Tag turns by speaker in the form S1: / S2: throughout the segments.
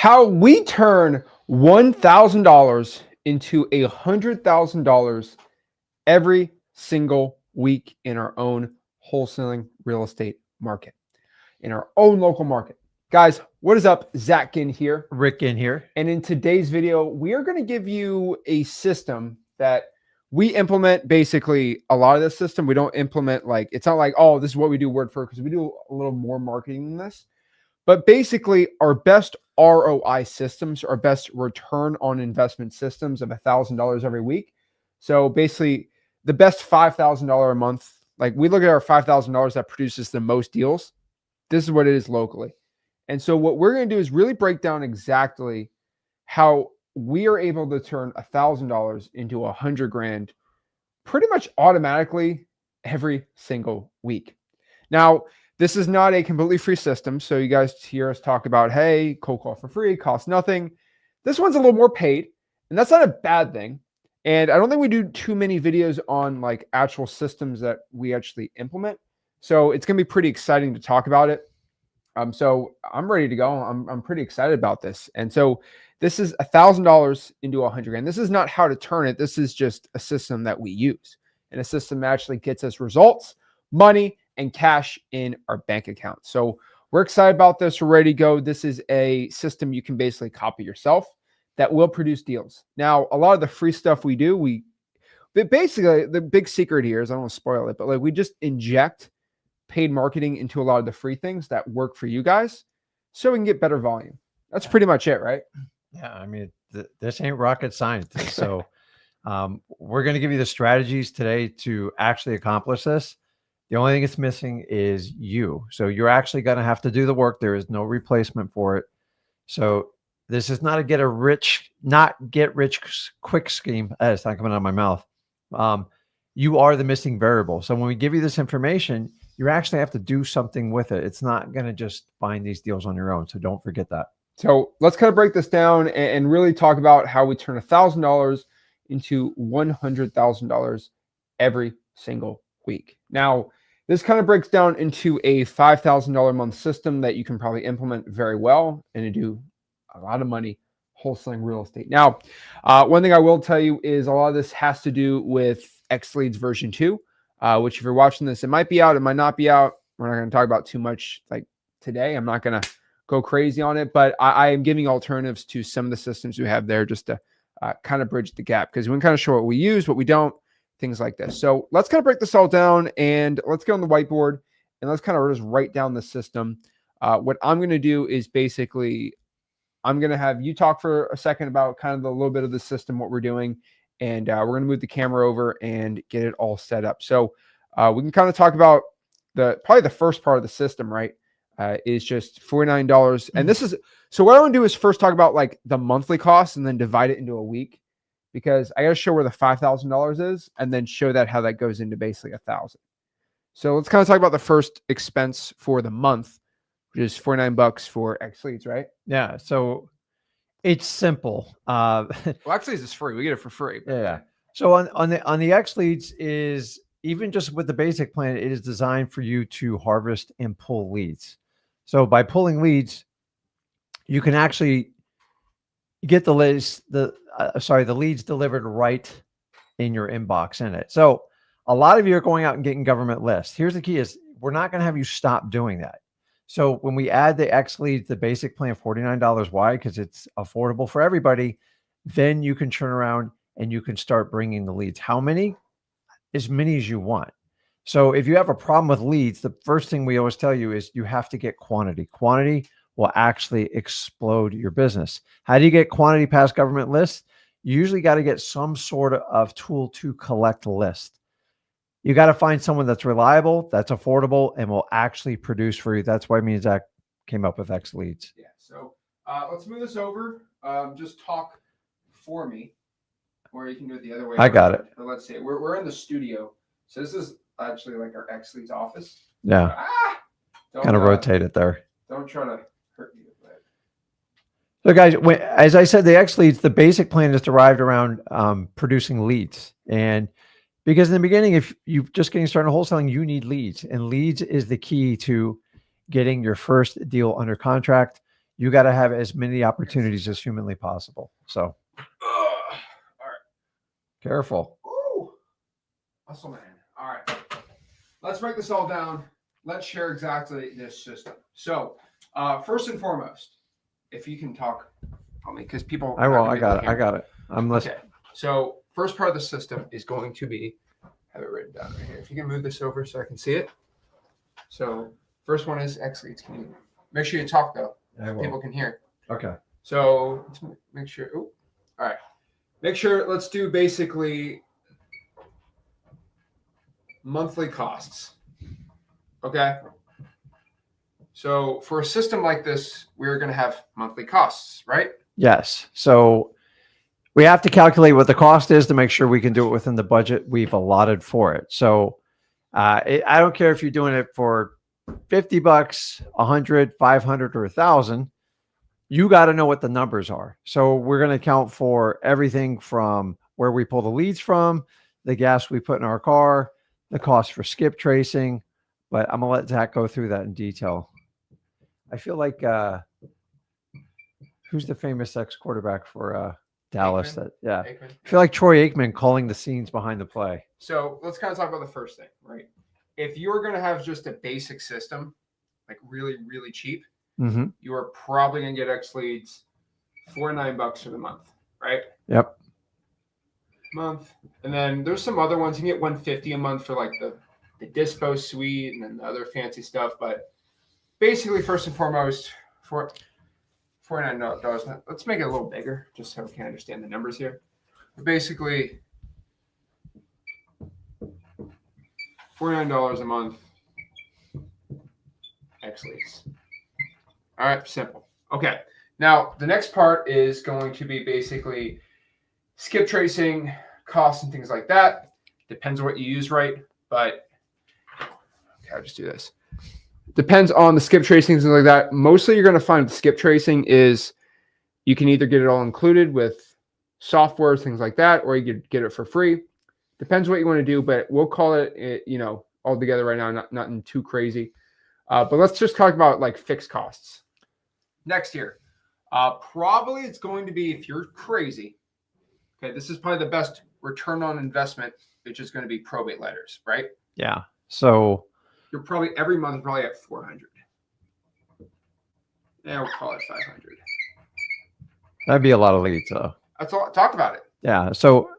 S1: How we turn $1,000 into $100,000 every single week in our own wholesaling real estate market, in our own local market. Guys, what is up? Zach Ginn here.
S2: Rick in here.
S1: And in today's video, we are going to give you a system that we implement. Basically, a lot of this system, we don't implement like, it's not like, oh, this is what we do word for, because we do a little more marketing than this. But basically, our best ROI systems, our best return on investment systems of $1,000 every week. So basically, the best $5,000 a month, like we look at our $5,000 that produces the most deals. This is what it is locally. And so what we're going to do is really break down exactly how we are able to turn $1,000 into $100,000 pretty much automatically every single week. Now, this is not a completely free system. So you guys hear us talk about, hey, cold call for free, costs nothing. This one's a little more paid, and that's not a bad thing. And I don't think we do too many videos on like actual systems that we actually implement. So it's going to be pretty exciting to talk about it. So I'm ready to go. I'm pretty excited about this. And so this is $1,000 into $100,000. This is not how to turn it. This is just a system that we use, and a system that actually gets us results, money, and cash in our bank account. So we're excited about this. We're ready to go. This is a system you can basically copy yourself that will produce deals. Now, a lot of the free stuff we do, basically the big secret here is, I don't want to spoil it, but like we just inject paid marketing into a lot of the free things that work for you guys so we can get better volume. That's pretty much it, right?
S2: Yeah, I mean, this ain't rocket science. So we're going to give you the strategies today to actually accomplish this. The only thing it's missing is you. So you're actually going to have to do the work. There is no replacement for it. So this is not a get rich quick scheme. It's not coming out of my mouth. You are the missing variable. So when we give you this information, you actually have to do something with it. It's not going to just find these deals on your own. So don't forget that.
S1: So let's kind of break this down and really talk about how we turn $1,000 into $100,000 every single week. Now, this kind of breaks down into a $5,000 a month system that you can probably implement very well and do a lot of money wholesaling real estate. Now, one thing I will tell you is a lot of this has to do with X Leads version 2, which if you're watching this, it might be out, it might not be out. We're not going to talk about too much like today. I'm not going to go crazy on it, but I am giving alternatives to some of the systems we have there just to kind of bridge the gap, because we can kind of show what we use, what we don't, things like this. So let's kind of break this all down, and let's get on the whiteboard and let's kind of just write down the system. What I'm going to do is basically, I'm going to have you talk for a second about kind of the little bit of the system, what we're doing, and we're going to move the camera over and get it all set up. So we can kind of talk about probably the first part of the system, right? Is just $49. And this is, so what I want to do is first talk about like the monthly cost and then divide it into a week, because I got to show where the $5,000 is and then show that how that goes into basically $1,000. So let's kind of talk about the first expense for the month, which is $49 for X Leads, right?
S2: Yeah. So it's simple.
S1: Well, X Leads is free. We get it for free.
S2: Yeah. So on the X Leads is, even just with the basic plan, it is designed for you to harvest and pull leads. So by pulling leads, you can actually get the leads delivered right in your inbox in it. So a lot of you are going out and getting government lists. Here's the key is, we're not going to have you stop doing that. So when we add the X Leads, the basic plan, $49, why? Because it's affordable for everybody. Then you can turn around and you can start bringing the leads. How many? As many as you want. So if you have a problem with leads, the first thing we always tell you is you have to get quantity. Quantity will actually explode your business. How do you get quantity past government lists? You usually got to get some sort of tool to collect a list. You got to find someone that's reliable, that's affordable, and will actually produce for you. That's why me and Zach came up with X Leads.
S1: Yeah. So let's move this over. Just talk for me, or you can do it the other way.
S2: I got it.
S1: But let's see. We're in the studio. So this is actually like our X Leads office.
S2: Yeah. Kind of rotate it there.
S1: Don't try to hurt me with that.
S2: So guys, as I said, the X Leads, the basic plan is derived around producing leads. And because in the beginning, if you're just getting started in wholesaling, you need leads. And leads is the key to getting your first deal under contract. you got to have as many opportunities as humanly possible. So
S1: All right.
S2: careful.
S1: Ooh. Muscle man. All right. Let's break this all down. Let's share exactly this system. So, first and foremost, if you can talk on me, because people.
S2: I will. I got it. I got it. I'm listening.
S1: Okay. So, first part of the system is going to be, have it written down right here. If you can move this over so I can see it. So, first one is X leads. Can you make sure you talk though?
S2: I will.
S1: People can hear.
S2: Okay.
S1: So, let's make sure. Ooh. All right. Make sure. Let's do basically monthly costs. Okay. So for a system like this, we're going to have monthly costs, right?
S2: Yes. So we have to calculate what the cost is to make sure we can do it within the budget we've allotted for it. So I don't care if you're doing it for $50, 100, 500, or 1,000. You got to know what the numbers are. So we're going to account for everything from where we pull the leads from, the gas we put in our car, the cost for skip tracing. But I'm going to let Zach go through that in detail. I feel like who's the famous ex-quarterback for Dallas?
S1: Aikman.
S2: I
S1: Aikman.
S2: feel like Troy Aikman calling the scenes behind the play.
S1: So let's kind of talk about the first thing, right? If you're going to have just a basic system, like really, really cheap, you are probably going to get X leads $49 for the month, right?
S2: Yep.
S1: Month. And then there's some other ones. You can get $150 a month for like the Dispo suite and then the other fancy stuff. But basically, first and foremost, for $49. Let's make it a little bigger just so we can understand the numbers here. But basically, $49 a month, X leads. All right, simple. Okay. Now, the next part is going to be basically skip tracing, costs, and things like that. Depends on what you use, right? But okay, I'll just do this. Depends on the skip tracing, things like that. Mostly you're going to find skip tracing is you can either get it all included with software, things like that, or you could get it for free. Depends what you want to do, but we'll call it, all together right now, nothing too crazy. But let's just talk about like fixed costs. Next year, probably it's going to be, if you're crazy, okay, this is probably the best return on investment, which is going to be probate letters, right?
S2: Yeah. So
S1: you're probably every month probably at 400. Yeah, we'll call it 500.
S2: That'd be a lot of leads, though.
S1: That's all. Talk about it.
S2: Yeah. So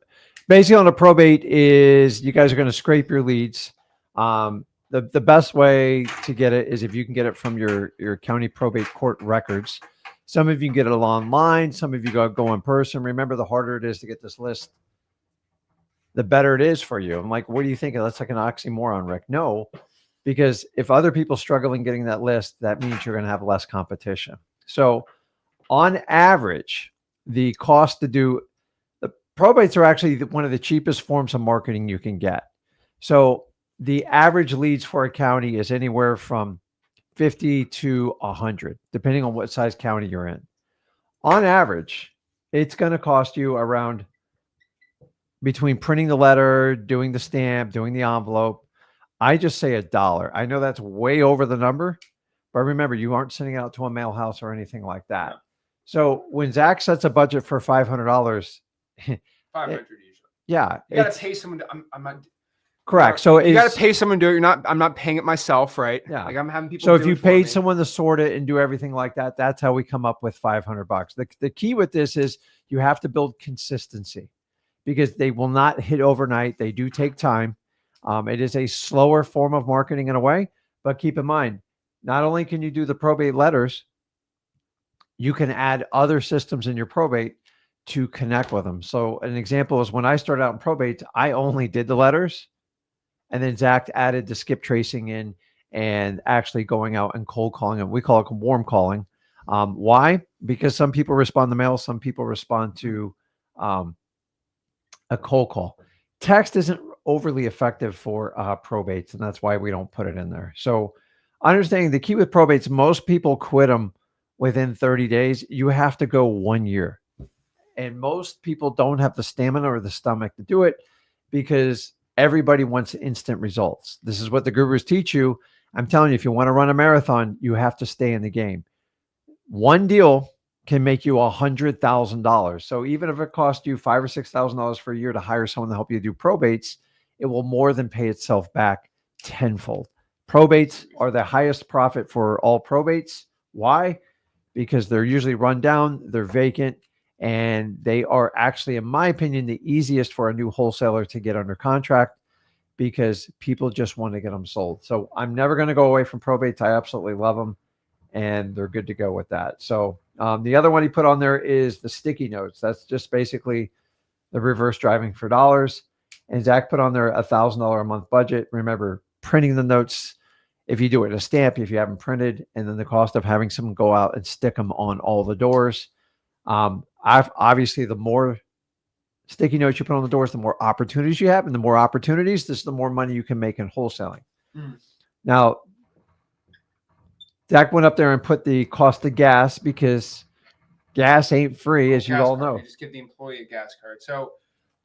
S2: basically on a probate is you guys are going to scrape your leads. The best way to get it is if you can get it from your county probate court records. Some of you can get it online. Some of you go in person. Remember, the harder it is to get this list, the better it is for you. I'm like, what do you think? That's like an oxymoron, Rick. No, because if other people struggling getting that list, that means you're going to have less competition. So on average, the cost to do the probates are actually one of the cheapest forms of marketing you can get. So the average leads for a county is anywhere from 50 to 100, depending on what size county you're in. On average, it's going to cost you around, between printing the letter, doing the stamp, doing the envelope, I just say $1. I know that's way over the number, but remember, you aren't sending it out to a mail house or anything like that. So when Zach sets a budget for $500,
S1: 500 usually.
S2: Yeah,
S1: you got to pay someone. I'm not.
S2: Correct. So
S1: you got to pay someone to do it. I'm not paying it myself, right?
S2: Yeah.
S1: Like I'm having people.
S2: So if you paid someone to sort it and do everything like that, that's how we come up with $500. The key with this is you have to build consistency because they will not hit overnight. They do take time. It is a slower form of marketing in a way, but keep in mind, not only can you do the probate letters, you can add other systems in your probate to connect with them. So an example is when I started out in probate, I only did the letters. And then Zach added the skip tracing in and actually going out and cold calling it. We call it warm calling. Why? Because some people respond to mail. Some people respond to a cold call. Text isn't overly effective for probates, and that's why we don't put it in there. So understanding the key with probates, most people quit them within 30 days. You have to go 1 year. And most people don't have the stamina or the stomach to do it because everybody wants instant results. This is what the gurus teach you. I'm telling you, if you want to run a marathon, you have to stay in the game. One deal can make you $100,000. So even if it costs you $5,000 or $6,000 for a year to hire someone to help you do probates, it will more than pay itself back tenfold. Probates are the highest profit for all probates. Why? Because they're usually run down, they're vacant, and they are actually, in my opinion, the easiest for a new wholesaler to get under contract because people just want to get them sold. So I'm never going to go away from probates. I absolutely love them, and they're good to go with that. So the other one he put on there is the sticky notes. That's just basically the reverse driving for dollars. And Zach put on there $1,000 a month budget. Remember, printing the notes, if you do it in a stamp, if you haven't printed, and then the cost of having someone go out and stick them on all the doors. Obviously, the more sticky notes you put on the doors, the more opportunities you have, and the more opportunities, the more money you can make in wholesaling. Now, Zach went up there and put the cost of gas because gas ain't free, as you all know.
S1: You just give the employee a gas card. So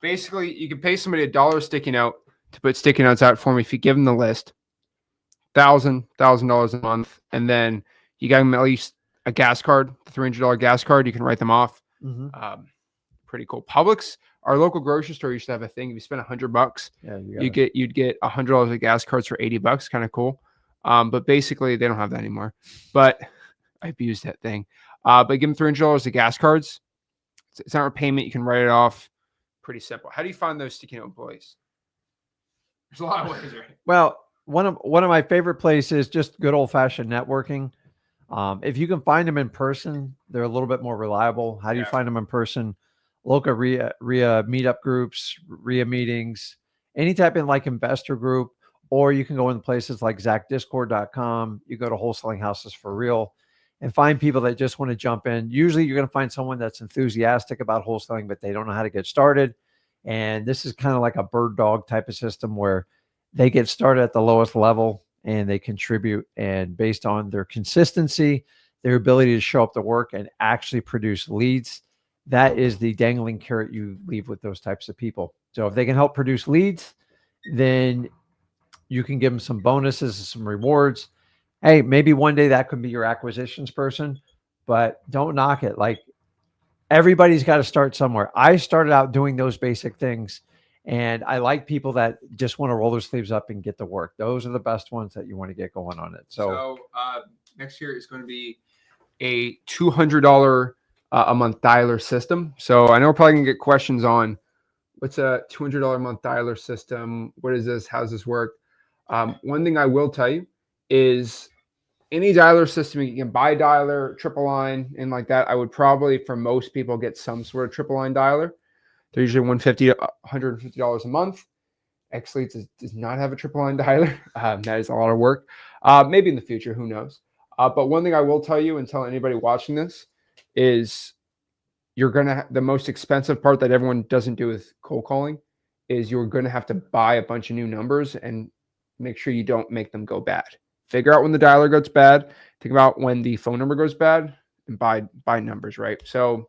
S1: basically, you can pay somebody $1 sticky note to put sticky notes out for me if you give them the list. $1,000 a month, and then you got them at least a gas card, the $300 gas card. You can write them off. Pretty cool. Publix, our local grocery store, used to have a thing. If you spend $100, you'd get $100 of gas cards for $80. Kind of cool. But basically, they don't have that anymore. But I abused that thing. But give them $300 of gas cards. It's not a payment. You can write it off. Pretty simple. How do you find those sticky note employees? There's a lot of ways, right?
S2: Well, one of my favorite places, just good old fashioned networking. If you can find them in person, they're a little bit more reliable. How do you find them in person? Local RIA meetup groups, RIA meetings, any type of like investor group, or you can go in places like ZachDiscord.com. You go to Wholesaling Houses for Real and find people that just want to jump in. Usually you're going to find someone that's enthusiastic about wholesaling, but they don't know how to get started. And this is kind of like a bird dog type of system where they get started at the lowest level and they contribute. And based on their consistency, their ability to show up to work and actually produce leads, that is the dangling carrot you leave with those types of people. So if they can help produce leads, then you can give them some bonuses and some rewards. Hey, maybe one day that could be your acquisitions person, but don't knock it. Like, everybody's got to start somewhere. I started out doing those basic things, and I like people that just want to roll their sleeves up and get to work. Those are the best ones that you want to get going on it. So
S1: next year is going to be a $200 a month dialer system. So I know we're probably going to get questions on what's a $200 a month dialer system? What is this? How does this work? One thing I will tell you is any dialer system, you can buy dialer, triple line, and like that. I would probably, for most people, get some sort of triple line dialer. They're usually $150 $150 a month. XLeads does not have a triple line dialer. That is a lot of work. Maybe in the future, who knows? But one thing I will tell you and tell anybody watching this is you're going to, the most expensive part that everyone doesn't do with cold calling is you're going to have to buy a bunch of new numbers and make sure you don't make them go bad. Figure out when the dialer goes bad. Think about when the phone number goes bad and buy numbers, right? So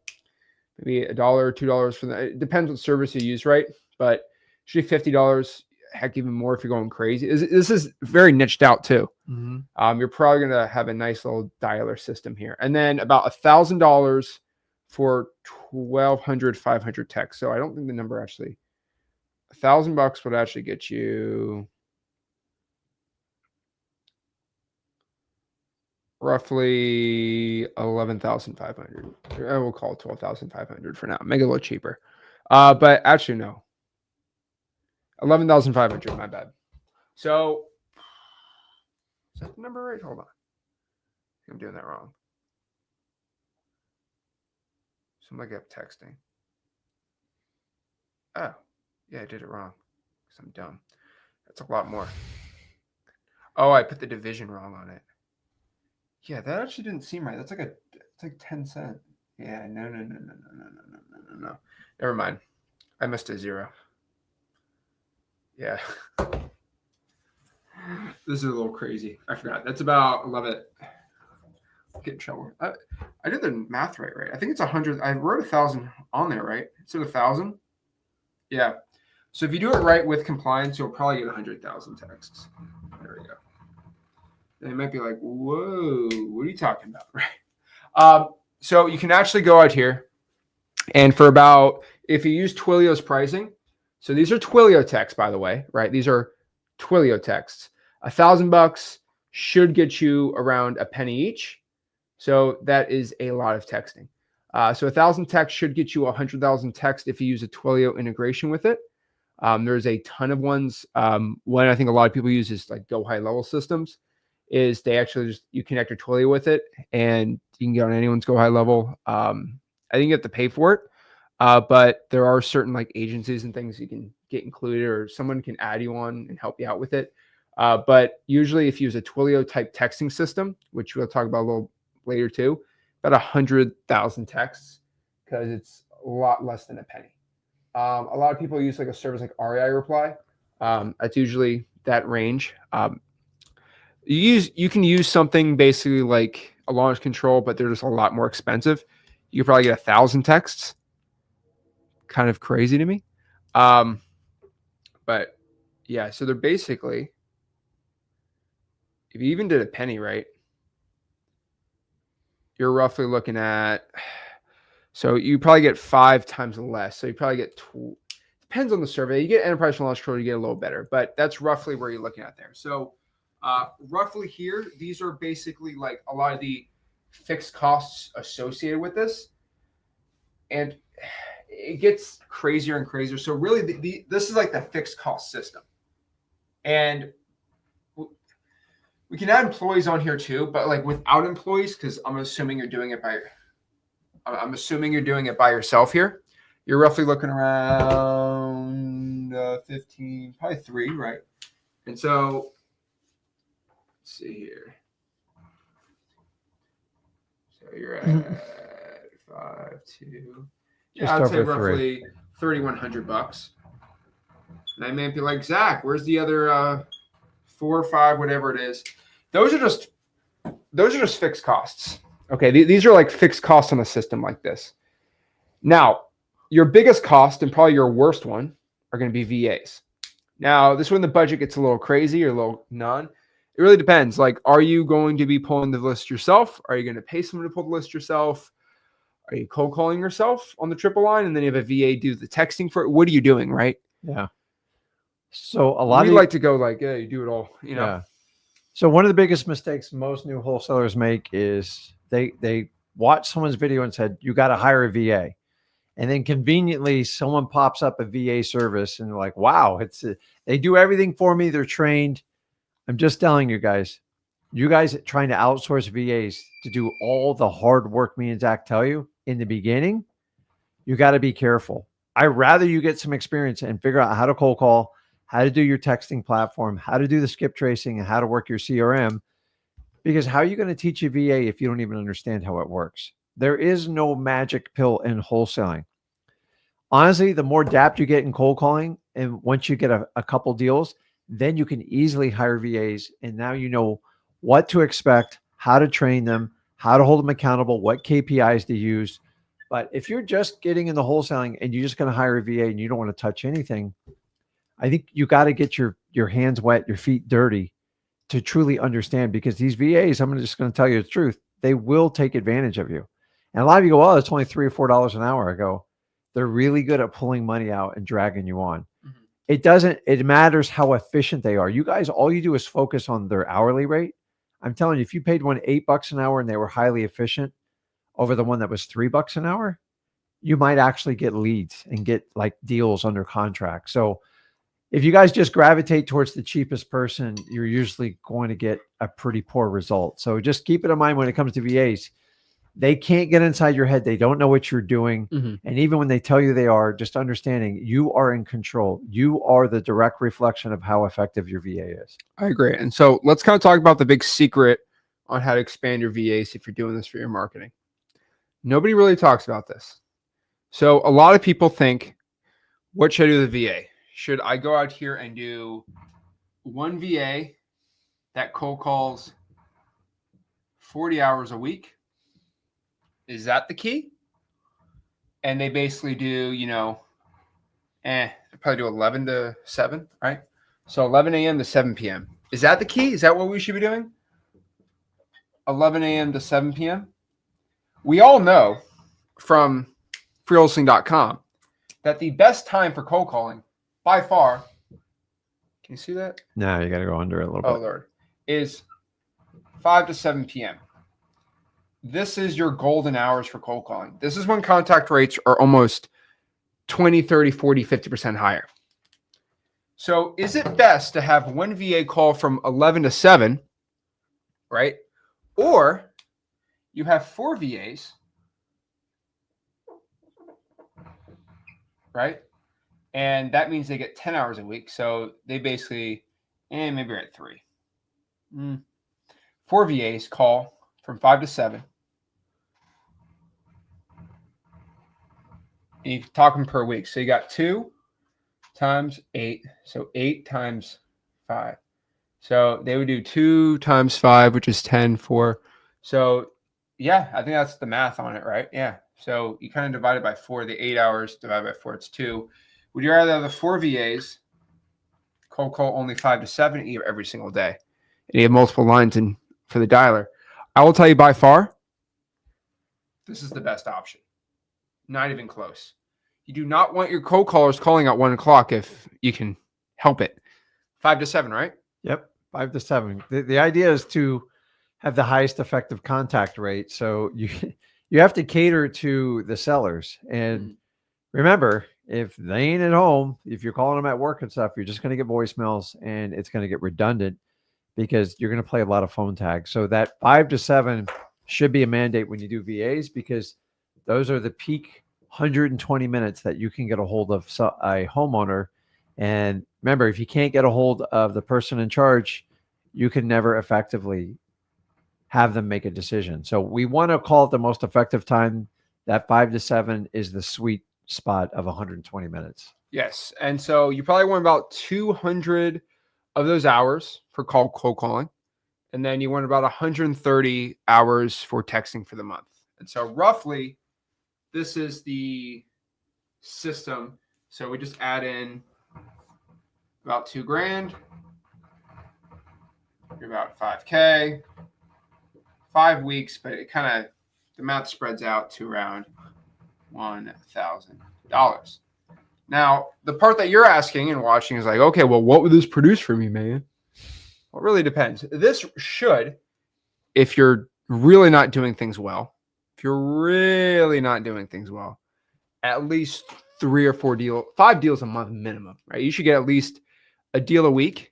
S1: maybe $1 or $2 for that. It depends what service you use, right? But usually $50, heck, even more if you're going crazy. This is very niched out too. You're probably going to have a nice little dialer system here. And then about $1,000 for 500 texts. So I don't think the number actually, $1,000 would actually get you roughly 11,500. I will call it 12,500 for now. Make it a little cheaper. But actually, no. 11,500, my bad. So, is that the number right? Hold on. I'm doing that wrong. Somebody kept texting. Oh, yeah, I did it wrong because I'm dumb. That's a lot more. Oh, I put the division wrong on it. Yeah, that actually didn't seem right. It's like 10 cents. Yeah, no. Never mind. I missed a zero. Yeah. This is a little crazy. I forgot. That's about 11. Get in trouble. I did the math right. I think it's 100. I wrote 1,000 on there, right? Is it 1,000? Yeah. So if you do it right with compliance, you'll probably get 100,000 texts. There we go. They might be like, whoa, what are you talking about? Right. So you can actually go out here and for about, if you use Twilio's pricing, so these are Twilio texts, by the way, right? These are Twilio texts. $1,000 should get you around a penny each. So that is a lot of texting. So 1,000 texts should get you 100,000 texts if you use a Twilio integration with it. There's a ton of ones. One I think a lot of people use is like Go High Level Systems. Is they actually just you connect your Twilio with it, and you can get on anyone's Go High Level. I think you have to pay for it, but there are certain like agencies and things you can get included, or someone can add you on and help you out with it. But usually, if you use a Twilio type texting system, which we'll talk about a little later too, about 100,000 texts, because it's a lot less than a penny. A lot of people use like a service like REI Reply. That's usually that range. You can use something basically like a launch control, but they're just a lot more expensive. You could probably get 1,000 texts. Kind of crazy to me. But yeah, so they're basically, if you even did a penny, right, you're roughly looking at, so you probably get 5 times less. So you probably get depends on the survey. You get enterprise launch control, you get a little better, but that's roughly where you're looking at there. So roughly here, these are basically like a lot of the fixed costs associated with this. And it gets crazier and crazier. So really, this is like the fixed cost system. And we can add employees on here too, but like without employees, because I'm assuming you're doing it by yourself here. You're roughly looking around 15, probably 3, right? And so let's see here. So you're at 5, 2. Yeah, I'd say roughly $3,100. And I may be like, Zach, where's the other 4 or 5, whatever it is? Those are just fixed costs. Okay, these are like fixed costs on a system like this. Now, your biggest cost and probably your worst one are going to be VAs. Now, this is when the budget gets a little crazy or a little none. It really depends. Like, are you going to be pulling the list yourself? Are you going to pay someone to pull the list yourself? Are you cold calling yourself on the triple line and then you have a VA do the texting for it? What are you doing, right?
S2: Yeah. So a lot
S1: we like to go like, yeah, you do it all, you know.
S2: Yeah. So one of the biggest mistakes most new wholesalers make is they watch someone's video and said, you got to hire a VA. And then conveniently someone pops up a VA service and they're like, wow, they do everything for me. They're trained. I'm just telling you guys trying to outsource VAs to do all the hard work me and Zach tell you in the beginning, you got to be careful. I'd rather you get some experience and figure out how to cold call, how to do your texting platform, how to do the skip tracing, and how to work your CRM. Because how are you going to teach a VA if you don't even understand how it works? There is no magic pill in wholesaling. Honestly, the more depth you get in cold calling, and once you get a couple deals, then you can easily hire VAs. And now you know what to expect, how to train them, how to hold them accountable, what KPIs to use. But if you're just getting in the wholesaling and you're just going to hire a VA and you don't want to touch anything, I think you got to get your hands wet, your feet dirty to truly understand, because these VAs, I'm just going to tell you the truth, they will take advantage of you. And a lot of you go, oh, it's only $3 or $4 an hour. I go, they're really good at pulling money out and dragging you on. Mm-hmm. It matters how efficient they are. You guys, all you do is focus on their hourly rate. I'm telling you, if you paid one $8 an hour and they were highly efficient over the one that was $3 an hour, you might actually get leads and get like deals under contract. So if you guys just gravitate towards the cheapest person, you're usually going to get a pretty poor result. So just keep it in mind when it comes to VAs. They can't get inside your head. They don't know what you're doing. Mm-hmm. And even when they tell you they are, just understanding you are in control. You are the direct reflection of how effective your VA is.
S1: I agree. And so let's kind of talk about the big secret on how to expand your VAs if you're doing this for your marketing. Nobody really talks about this. So a lot of people think, what should I do with the VA? Should I go out here and do one VA that cold calls 40 hours a week? Is that the key? And they basically do, they probably do 11 to 7, right? So 11 a.m. to 7 p.m. Is that the key? Is that what we should be doing? 11 a.m. to 7 p.m.? we all know from freewholesaling.com that the best time for cold calling by far, can you see that?
S2: No, you got to go under it a little
S1: Oh,
S2: bit.
S1: Lord, is 5 to 7 p.m. This is your golden hours for cold calling. This is when contact rates are almost 20, 30, 40, 50% higher. So is it best to have one VA call from 11 to 7, right? Or you have 4 VAs, right? And that means they get 10 hours a week. So they basically, maybe you're at 3. 4 VAs call from 5 to 7. And you talk them per week. So you got 2 times 8. So 8 times 5. So they would do 2 times 5, which is 10, 4. So yeah, I think that's the math on it, right? Yeah. So you kind of divide it by 4, the 8 hours divided by 4, it's 2. Would you rather have the 4 VAs cold call only 5 to 7 every single day? And you have multiple lines in for the dialer. I will tell you by far, this is the best option. Not even close. You do not want your cold callers calling at 1 o'clock if you can help it. 5 to 7, right?
S2: Yep, 5 to 7. The idea is to have the highest effective contact rate. So you have to cater to the sellers. And remember, if they ain't at home, if you're calling them at work and stuff, you're just going to get voicemails and it's going to get redundant because you're going to play a lot of phone tag. So that 5 to 7 should be a mandate when you do VAs because those are the peak 120 minutes that you can get a hold of a homeowner. And remember, if you can't get a hold of the person in charge, you can never effectively have them make a decision. So we want to call it the most effective time. That 5 to 7 is the sweet spot of 120 minutes.
S1: Yes. And so you probably want about 200 of those hours for cold calling. And then you want about 130 hours for texting for the month. And so roughly, this is the system. So we just add in about $2,000. You're about $5K, 5 weeks, but it kind of, the math spreads out to around $1,000. Now, the part that you're asking and watching is like, okay, well, what would this produce for me, man? Well, it really depends. This should, if you're really not doing things well, at least 3 or 4 5 deals a month minimum, right? You should get at least a deal a week.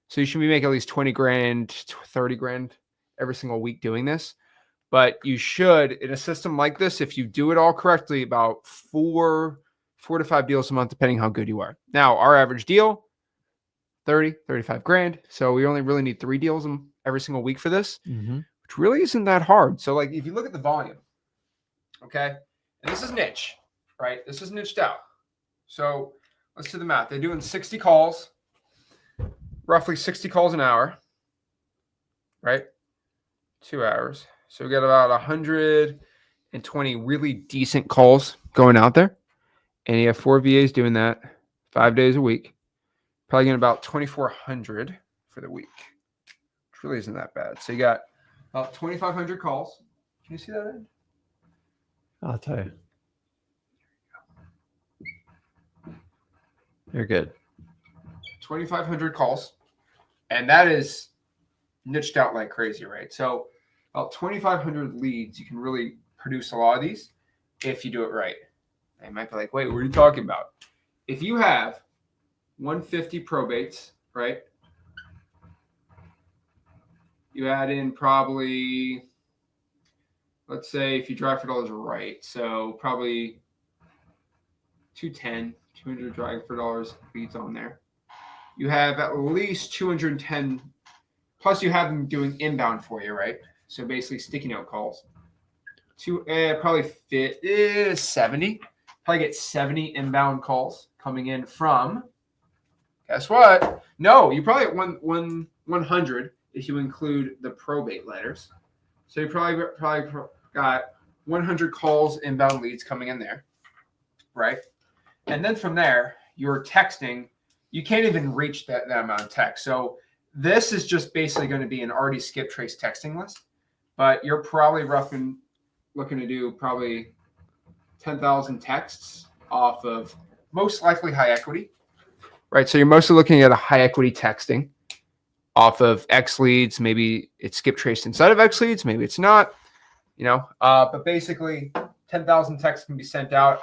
S1: So you should be making at least $20,000, $30,000 every single week doing this. But you should, in a system like this, if you do it all correctly, about 4 to 5 deals a month, depending how good you are. Now, our average deal, 30, 35 grand. So we only really need 3 deals every single week for this, which really isn't that hard. So like, if you look at the volume, okay, and this is niche, right? This is niched out. So let's do the math. They're doing 60 calls, roughly 60 calls an hour, right? 2 hours. So we got about 120 really decent calls going out there. And you have 4 VAs doing that 5 days a week. Probably getting about 2,400 for the week, which really isn't that bad. So you got about 2,500 calls. Can you see that, Ed?
S2: I'll tell you. You're good.
S1: 2,500 calls. And that is niched out like crazy, right? So about 2,500 leads, you can really produce a lot of these if you do it right. They might be like, wait, what are you talking about? If you have 150 probates, right? You add in probably, let's say if you drive for dollars right, so probably 210, 200 driving for dollars leads on there. You have at least 210, plus you have them doing inbound for you, right? So basically sticky note calls. Probably fit 70. Probably get 70 inbound calls coming in from, guess what? No, you probably get 100 if you include the probate letters. So you probably got 100 calls, inbound leads coming in there, right? And then from there, you're texting. You can't even reach that amount of text. So this is just basically going to be an already skip trace texting list, but you're probably roughing looking to do probably 10,000 texts off of most likely high equity, right? So you're mostly looking at a high equity texting off of X leads. Maybe it's skip traced inside of X leads. Maybe it's not, but basically 10,000 texts can be sent out.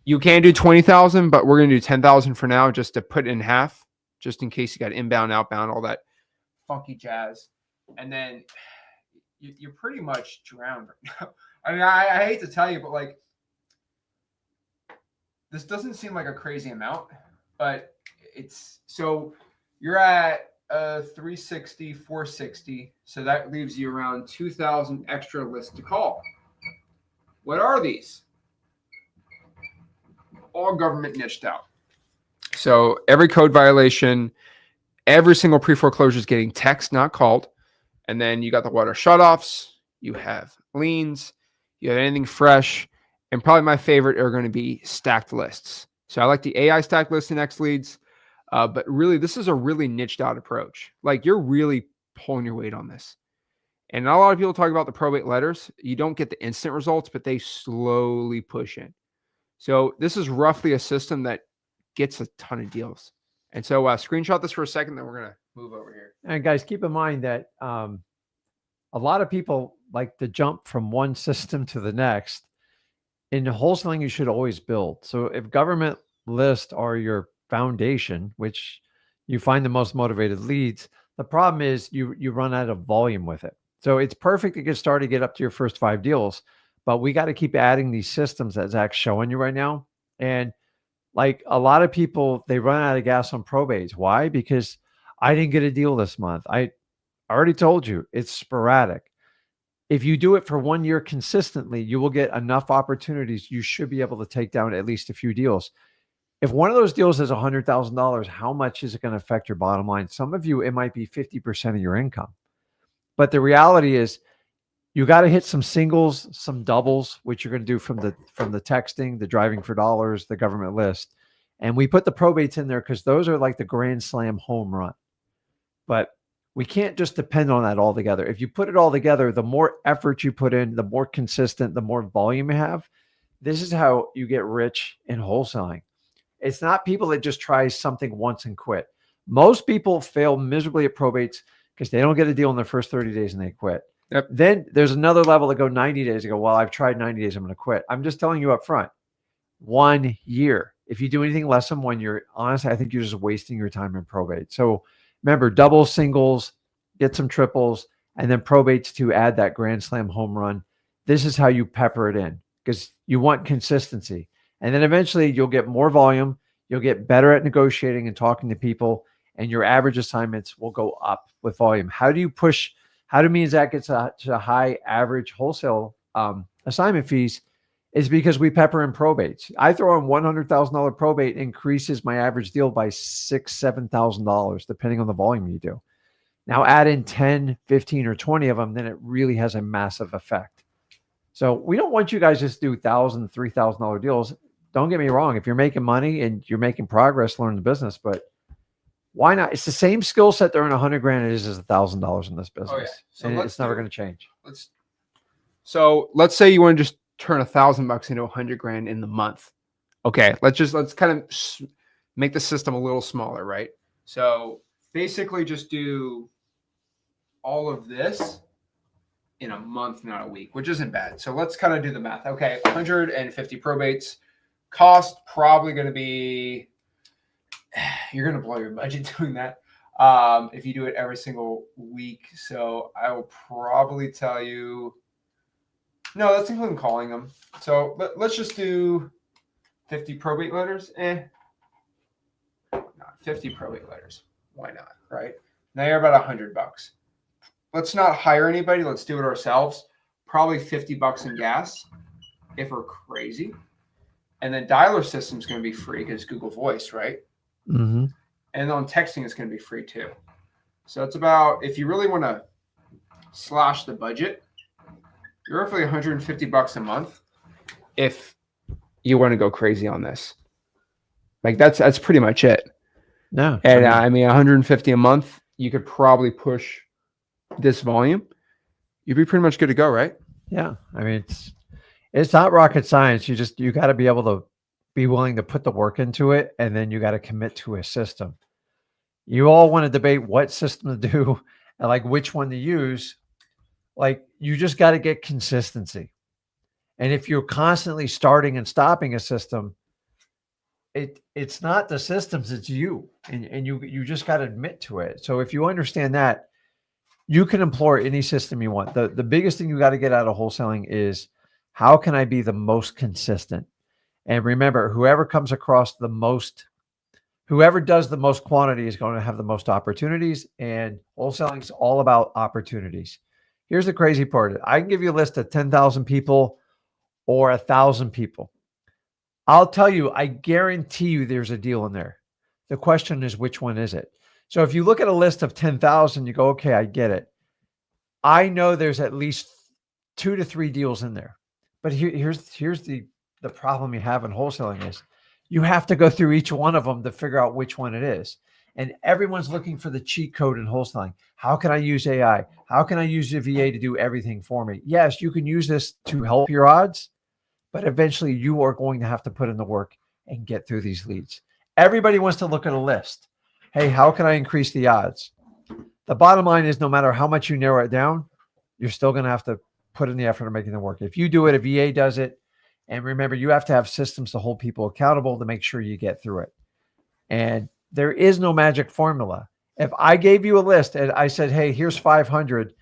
S1: You can do 20,000, but we're going to do 10,000 for now, just to put it in half, just in case you got inbound, outbound, all that funky jazz. And then you're pretty much drowned right now. I mean, I hate to tell you, but like, this doesn't seem like a crazy amount, but so you're at 360, 460. So that leaves you around 2,000 extra lists to call. What are these? All government niched out. So every code violation, every single pre-foreclosure is getting text, not called. And then you got the water shutoffs, you have liens, you have anything fresh, and probably my favorite are going to be stacked lists. So I like the AI stacked list in X leads, but really this is a really niched out approach. Like you're really pulling your weight on this. And not a lot of people talk about the probate letters. You don't get the instant results, but they slowly push in. So this is roughly a system that gets a ton of deals. And so screenshot this for a second, then we're going to move over here.
S2: And guys, keep in mind that a lot of people like to jump from one system to the next. In wholesaling, you should always build. So if government lists are your foundation, which you find the most motivated leads, the problem is you run out of volume with it. So it's perfect to get started, get up to your first 5 deals, but we got to keep adding these systems that Zach's showing you right now. And like a lot of people, they run out of gas on probates. Why? Because I didn't get a deal this month. I already told you it's sporadic. If you do it for 1 year consistently, you will get enough opportunities. You should be able to take down at least a few deals. If one of those deals is $100,000, how much is it going to affect your bottom line? Some of you, it might be 50% of your income. But the reality is you got to hit some singles, some doubles, which you're going to do from the texting, the driving for dollars, the government list. And we put the probates in there because those are like the grand slam home run. But we can't just depend on that altogether. If you put it all together, the more effort you put in, the more consistent, the more volume you have. This is how you get rich in wholesaling. It's not people that just try something once and quit. Most people fail miserably at probates because they don't get a deal in their first 30 days and they quit.
S1: Yep.
S2: Then there's another level that go 90 days and go, well, I've tried 90 days, I'm going to quit. I'm just telling you up front, 1 year. If you do anything less than 1 year, honestly, I think you're just wasting your time in probate. So remember, doubles, singles, get some triples, and then probates to add that grand slam home run. This is how you pepper it in because you want consistency. And then eventually you'll get more volume. You'll get better at negotiating and talking to people, and your average assignments will go up with volume. How do me and Zach get to high average wholesale assignment fees? Is because we pepper in probates. I throw in $100,000 probate, increases my average deal by $6,000, $7,000, depending on the volume you do. Now add in 10, 15, or 20 of them, then it really has a massive effect. So we don't want you guys just to do $1,000, $3,000 deals. Don't get me wrong. If you're making money and you're making progress, learn the business, but why not? It's the same skill set there in $100,000 it is as $1,000 in this business. Oh, yeah. So and it's never going to change.
S1: So let's say you want to just turn $1,000 into $100,000 in the month. Okay, let's kind of make the system a little smaller, right? So basically just do all of this in a month, not a week, which isn't bad. So let's kind of do the math. Okay, 150 probates. Cost probably going to be, you're going to blow your budget doing that if you do it every single week. So I will probably tell you, no, that's including calling them. So let's just do 50 probate letters. Not 50 probate letters. Why not? Right now you're about $100. Let's not hire anybody. Let's do it ourselves. Probably $50 in gas if we're crazy. And then dialer system is going to be free because Google Voice, right?
S2: Mm-hmm.
S1: And on texting, it's going to be free too. So it's about, if you really want to slash the budget, you're roughly $150 a month if you want to go crazy on this. Like that's pretty much it.
S2: No.
S1: And I mean, 150 a month, you could probably push this volume. You'd be pretty much good to go, right?
S2: Yeah. I mean, it's not rocket science. You got to be able to be willing to put the work into it, and then you got to commit to a system. You all want to debate what system to do and like which one to use. Like you just got to get consistency. And if you're constantly starting and stopping a system, it's not the systems, it's you. And you just got to admit to it. So if you understand that, you can employ any system you want. The biggest thing you got to get out of wholesaling is how can I be the most consistent? And remember, whoever does the most quantity is going to have the most opportunities. And wholesaling is all about opportunities. Here's the crazy part. I can give you a list of 10,000 people or 1,000 people. I'll tell you, I guarantee you there's a deal in there. The question is, which one is it? So if you look at a list of 10,000, you go, okay, I get it. I know there's at least 2 to 3 deals in there. But here's the problem you have in wholesaling is you have to go through each one of them to figure out which one it is. And everyone's looking for the cheat code in wholesaling. How can I use AI? How can I use a VA to do everything for me? Yes, you can use this to help your odds, but eventually you are going to have to put in the work and get through these leads. Everybody wants to look at a list. Hey, how can I increase the odds? The bottom line is no matter how much you narrow it down, you're still going to have to put in the effort of making it work. If you do it, a VA does it. And remember, you have to have systems to hold people accountable to make sure you get through it. And there is no magic formula. If I gave you a list and I said, hey, here's 500,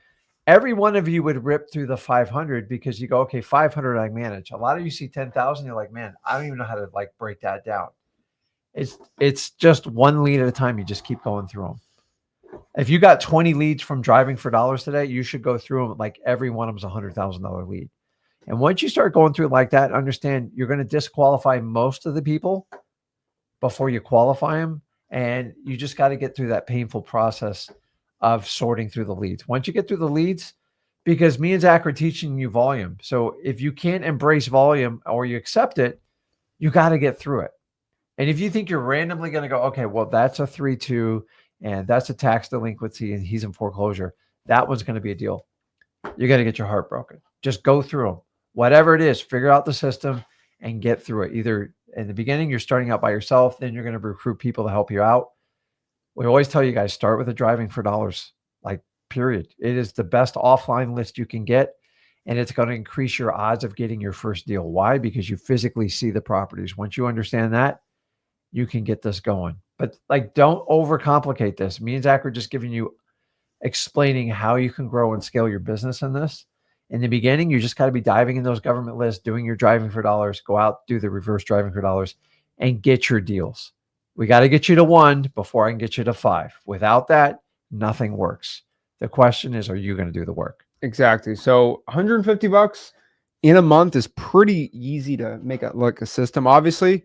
S2: every one of you would rip through the 500 because you go, okay, 500 I manage. A lot of you see 10,000, you're like, man, I don't even know how to like break that down. It's just one lead at a time. You just keep going through them. If you got 20 leads from driving for dollars today, you should go through them like every one of them is $100,000 lead. And once you start going through it like that, understand you're going to disqualify most of the people before you qualify them. And you just got to get through that painful process of sorting through the leads. Once you get through the leads, because me and Zach are teaching you volume. So if you can't embrace volume or you accept it, you got to get through it. And if you think you're randomly going to go, okay, well, that's a 3-2 and that's a tax delinquency and he's in foreclosure, that one's going to be a deal. You're going to get your heart broken. Just go through them. Whatever it is, figure out the system and get through it. Either in the beginning, you're starting out by yourself, then you're going to recruit people to help you out. We always tell you guys, start with a driving for dollars, like period. It is the best offline list you can get. And it's going to increase your odds of getting your first deal. Why? Because you physically see the properties. Once you understand that, you can get this going. But like, don't overcomplicate this. Me and Zach are just giving you, explaining how you can grow and scale your business in this. In the beginning, you just got to be diving in those government lists, doing your driving for dollars, go out, do the reverse driving for dollars, and get your deals. We got to get you to 1 before I can get you to 5. Without that, nothing works. The question is, are you going to do the work?
S1: Exactly. So $150 in a month is pretty easy to make a system. Obviously,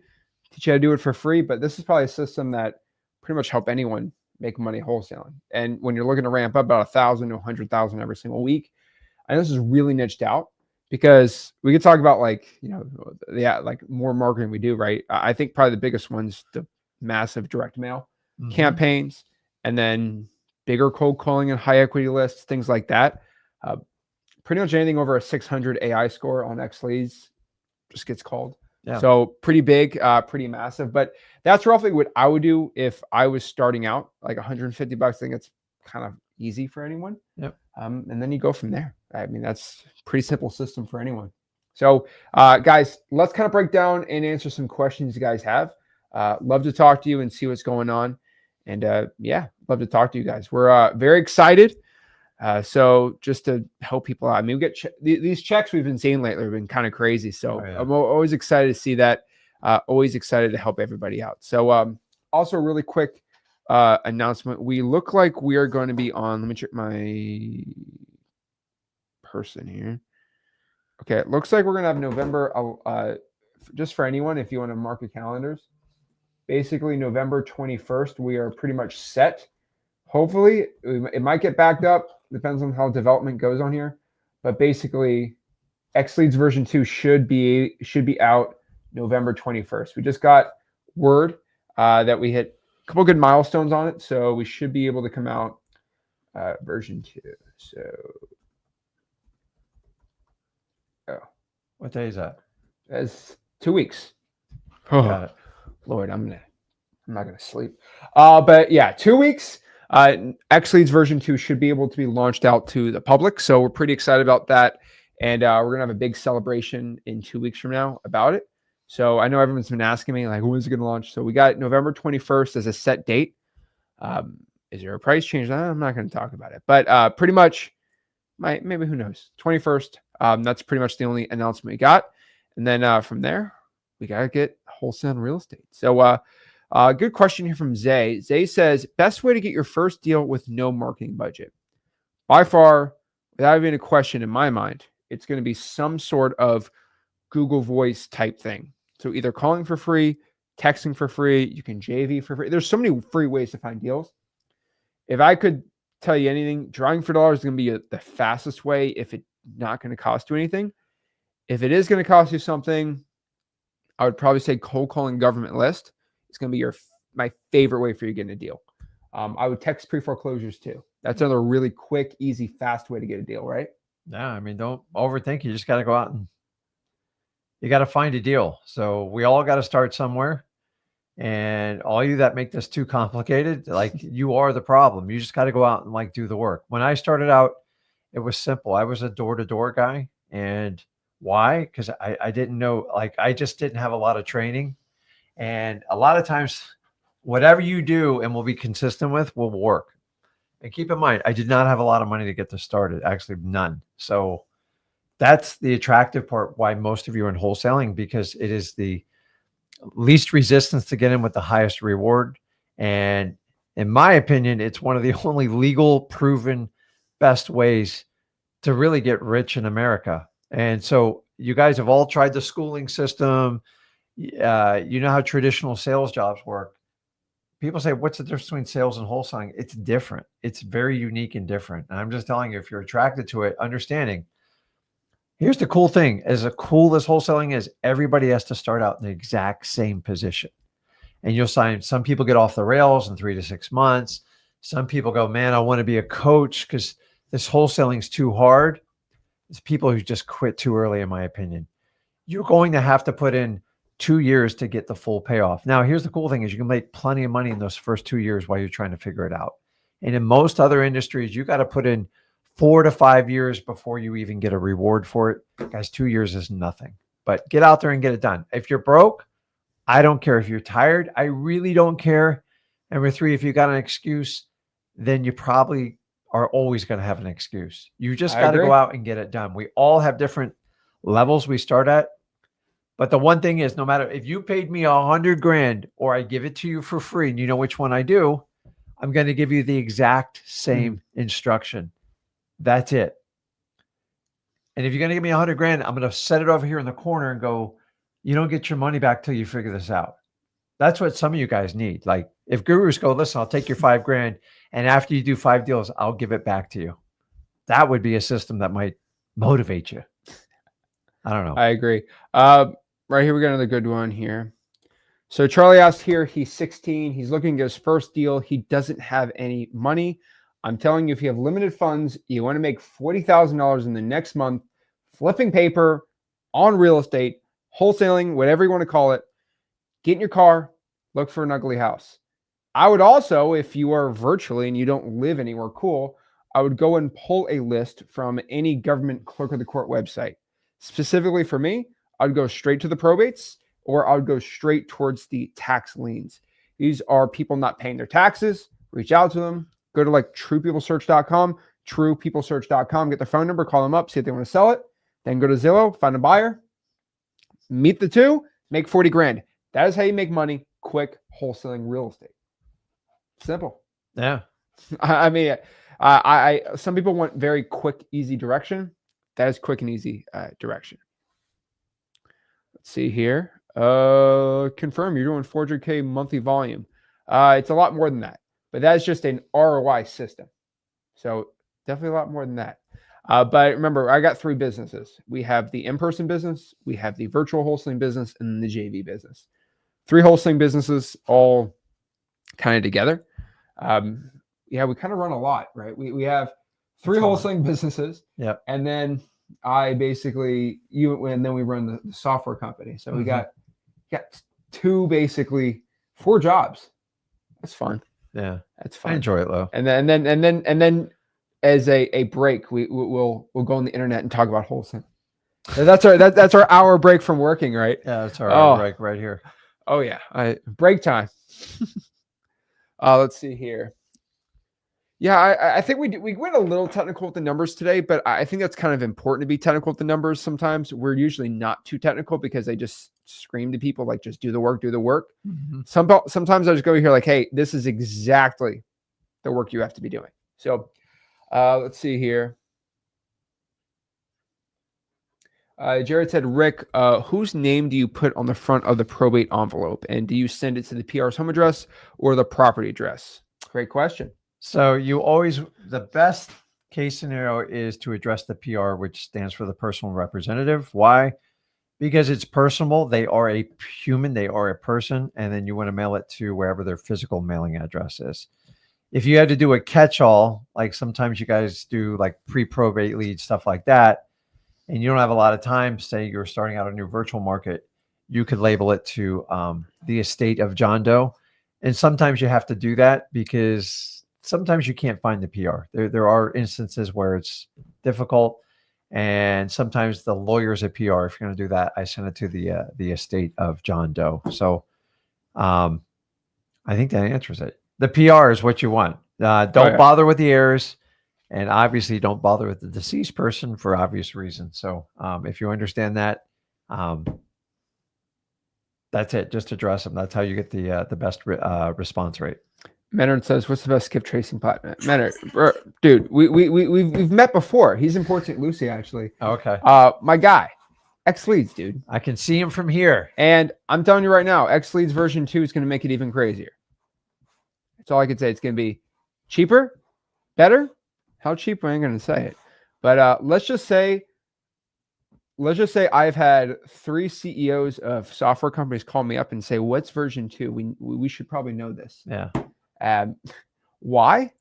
S1: teach you how to do it for free, but this is probably a system that pretty much help anyone make money wholesaling. And when you're looking to ramp up about 1,000 to 100,000 every single week, I know this is really niched out because we could talk about like, like more marketing we do, right? I think probably the biggest one's the massive direct mail campaigns, and then bigger cold calling and high equity lists, things like that. Pretty much anything over a 600 AI score on X leads just gets called. Yeah. So pretty big, pretty massive, but that's roughly what I would do if I was starting out. Like $150. I think it's kind of easy for anyone.
S2: Yep.
S1: And then you go from there. I mean, that's a pretty simple system for anyone. So guys, let's kind of break down and answer some questions you guys have. Love to talk to you and see what's going on. And yeah, love to talk to you guys. We're very excited. So just to help people out, I mean, we get these checks we've been seeing lately have been kind of crazy. So I'm always excited to see that. Always excited to help everybody out. So also a really quick announcement. We look like we are going to be on, let me check my person here. Okay. It looks like we're going to have November, just for anyone, if you want to mark your calendars, basically November 21st, we are pretty much set. Hopefully it might get backed up. Depends on how development goes on here, but basically X-Leads version 2 should be out November 21st. We just got word that we hit a couple good milestones on it, so we should be able to come out version 2. So Oh,
S2: What day is that?
S1: that's 2 weeks.
S2: Got
S1: Oh,
S2: it.
S1: Lord, I'm not gonna sleep. But yeah, 2 weeks. X Leads version 2 should be able to be launched out to the public. So we're pretty excited about that. And we're gonna have a big celebration in 2 weeks from now about it. So I know everyone's been asking me, like, when's it gonna launch? So we got November 21st as a set date. Is there a price change? I'm not gonna talk about it, but pretty much maybe who knows? 21st. That's pretty much the only announcement we got. And then from there, we gotta get wholesale real estate. So good question here from Zay. Zay says, best way to get your first deal with no marketing budget. By far, without even a question in my mind, it's going to be some sort of Google Voice type thing. So either calling for free, texting for free, you can JV for free. There's so many free ways to find deals. If I could tell you anything, drawing for dollars is going to be the fastest way if it's not going to cost you anything. If it is going to cost you something, I would probably say cold calling government list. It's going to be my favorite way for you getting a deal. I would text pre-foreclosures too. That's another really quick, easy, fast way to get a deal, right?
S2: Yeah, I mean, don't overthink. You just got to go out and you got to find a deal. So we all got to start somewhere. And all you that make this too complicated, like you are the problem. You just got to go out and like do the work. When I started out, it was simple. I was a door-to-door guy. And why? Because I didn't know, like I just didn't have a lot of training. And a lot of times, whatever you do and will be consistent with will work. And keep in mind, I did not have a lot of money to get this started, actually none. So that's the attractive part why most of you are in wholesaling, because it is the least resistance to get in with the highest reward. And in my opinion, it's one of the only legal proven best ways to really get rich in America. And so you guys have all tried the schooling system. You know how traditional sales jobs work. People say, what's the difference between sales and wholesaling? It's different. It's very unique and different. And I'm just telling you, if you're attracted to it, understanding. Here's the cool thing. As cool as wholesaling is, everybody has to start out in the exact same position. And you'll find some people get off the rails in 3 to 6 months. Some people go, man, I want to be a coach because this wholesaling is too hard. It's people who just quit too early, in my opinion. You're going to have to put in 2 years to get the full payoff. Now, here's the cool thing is you can make plenty of money in those first 2 years while you're trying to figure it out. And in most other industries, you got to put in 4 to 5 years before you even get a reward for it. Guys, 2 years is nothing, but get out there and get it done. If you're broke, I don't care. If you're tired, I really don't care. Number 3, if you got an excuse, then you probably are always going to have an excuse. You just got to go out and get it done. We all have different levels we start at. But the one thing is, no matter if you paid me $100 grand or I give it to you for free, and you know which one I do, I'm going to give you the exact same instruction. That's it. And if you're going to give me $100 grand, I'm going to set it over here in the corner and go, you don't get your money back till you figure this out. That's what some of you guys need. Like if gurus go, listen, I'll take your $5 grand. And after you do 5 deals, I'll give it back to you. That would be a system that might motivate you. I don't know.
S1: I agree. Right here, we got another good one here. So Charlie asked here, he's 16. He's looking at his first deal. He doesn't have any money. I'm telling you, if you have limited funds, you want to make $40,000 in the next month, flipping paper on real estate, wholesaling, whatever you want to call it, get in your car, look for an ugly house. I would also, if you are virtually and you don't live anywhere cool, I would go and pull a list from any government clerk of the court website. Specifically for me, I'd go straight to the probates, or I would go straight towards the tax liens. These are people not paying their taxes. Reach out to them. Go to like truepeoplesearch.com, truepeoplesearch.com, get their phone number, call them up, see if they want to sell it. Then go to Zillow, find a buyer, meet the two, make 40 grand. That is how you make money, quick wholesaling real estate. Simple.
S2: Yeah.
S1: I mean, some people want very quick, easy direction. That is quick and easy direction. Let's see here. Confirm you're doing 400K monthly volume. It's a lot more than that, but that's just an ROI system. So definitely a lot more than that. But remember, I got 3 businesses. We have the in-person business, we have the virtual wholesaling business, and the JV business. 3 wholesaling businesses all kind of together. Yeah, we kind of run a lot, right? We have 3 wholesaling businesses.
S2: Yeah.
S1: And then I basically and then we run the software company. So we got 4 jobs. That's fun.
S2: Yeah,
S1: That's fun.
S2: I enjoy it though.
S1: And then as a break, we'll go on the internet and talk about wholesaling. That's our hour break from working, right?
S2: Yeah, that's our break right here.
S1: Oh yeah, break time. Let's see here. Yeah, I think we went a little technical with the numbers today, but I think that's kind of important to be technical with the numbers. Sometimes we're usually not too technical because they just scream to people like, just do the work, do the work. Sometimes I just go here like, hey, this is exactly the work you have to be doing. So let's see here. Jared said, Rick, whose name do you put on the front of the probate envelope? And do you send it to the PR's home address or the property address? Great question.
S2: So the best case scenario is to address the PR, which stands for the personal representative. Why? Because it's personal. They are a human. They are a person. And then you want to mail it to wherever their physical mailing address is. If you had to do a catch-all, like sometimes you guys do like pre-probate leads, stuff like that, and you don't have a lot of time, say you're starting out a new virtual market, you could label it to the estate of John Doe. And sometimes you have to do that because sometimes you can't find the PR. There are instances where it's difficult. And sometimes the lawyers at PR, if you're going to do that, I send it to the estate of John Doe. So I think that answers it. The PR is what you want. Don't bother with the heirs. And obviously don't bother with the deceased person for obvious reasons. So if you understand that, that's it. Just address them. That's how you get the best response rate.
S1: Menard says, what's the best skip tracing platform? Menard, dude, we've met before. He's in Port St. Lucie, actually.
S2: Okay.
S1: My guy, X Leads, dude.
S2: I can see him from here.
S1: And I'm telling you right now, X Leads version 2 is going to make it even crazier. That's all I can say. It's going to be cheaper, better. How cheap? I ain't going to say it. But let's just say I've had 3 CEOs of software companies call me up and say, what's version 2? We should probably know this.
S2: Yeah.
S1: Why?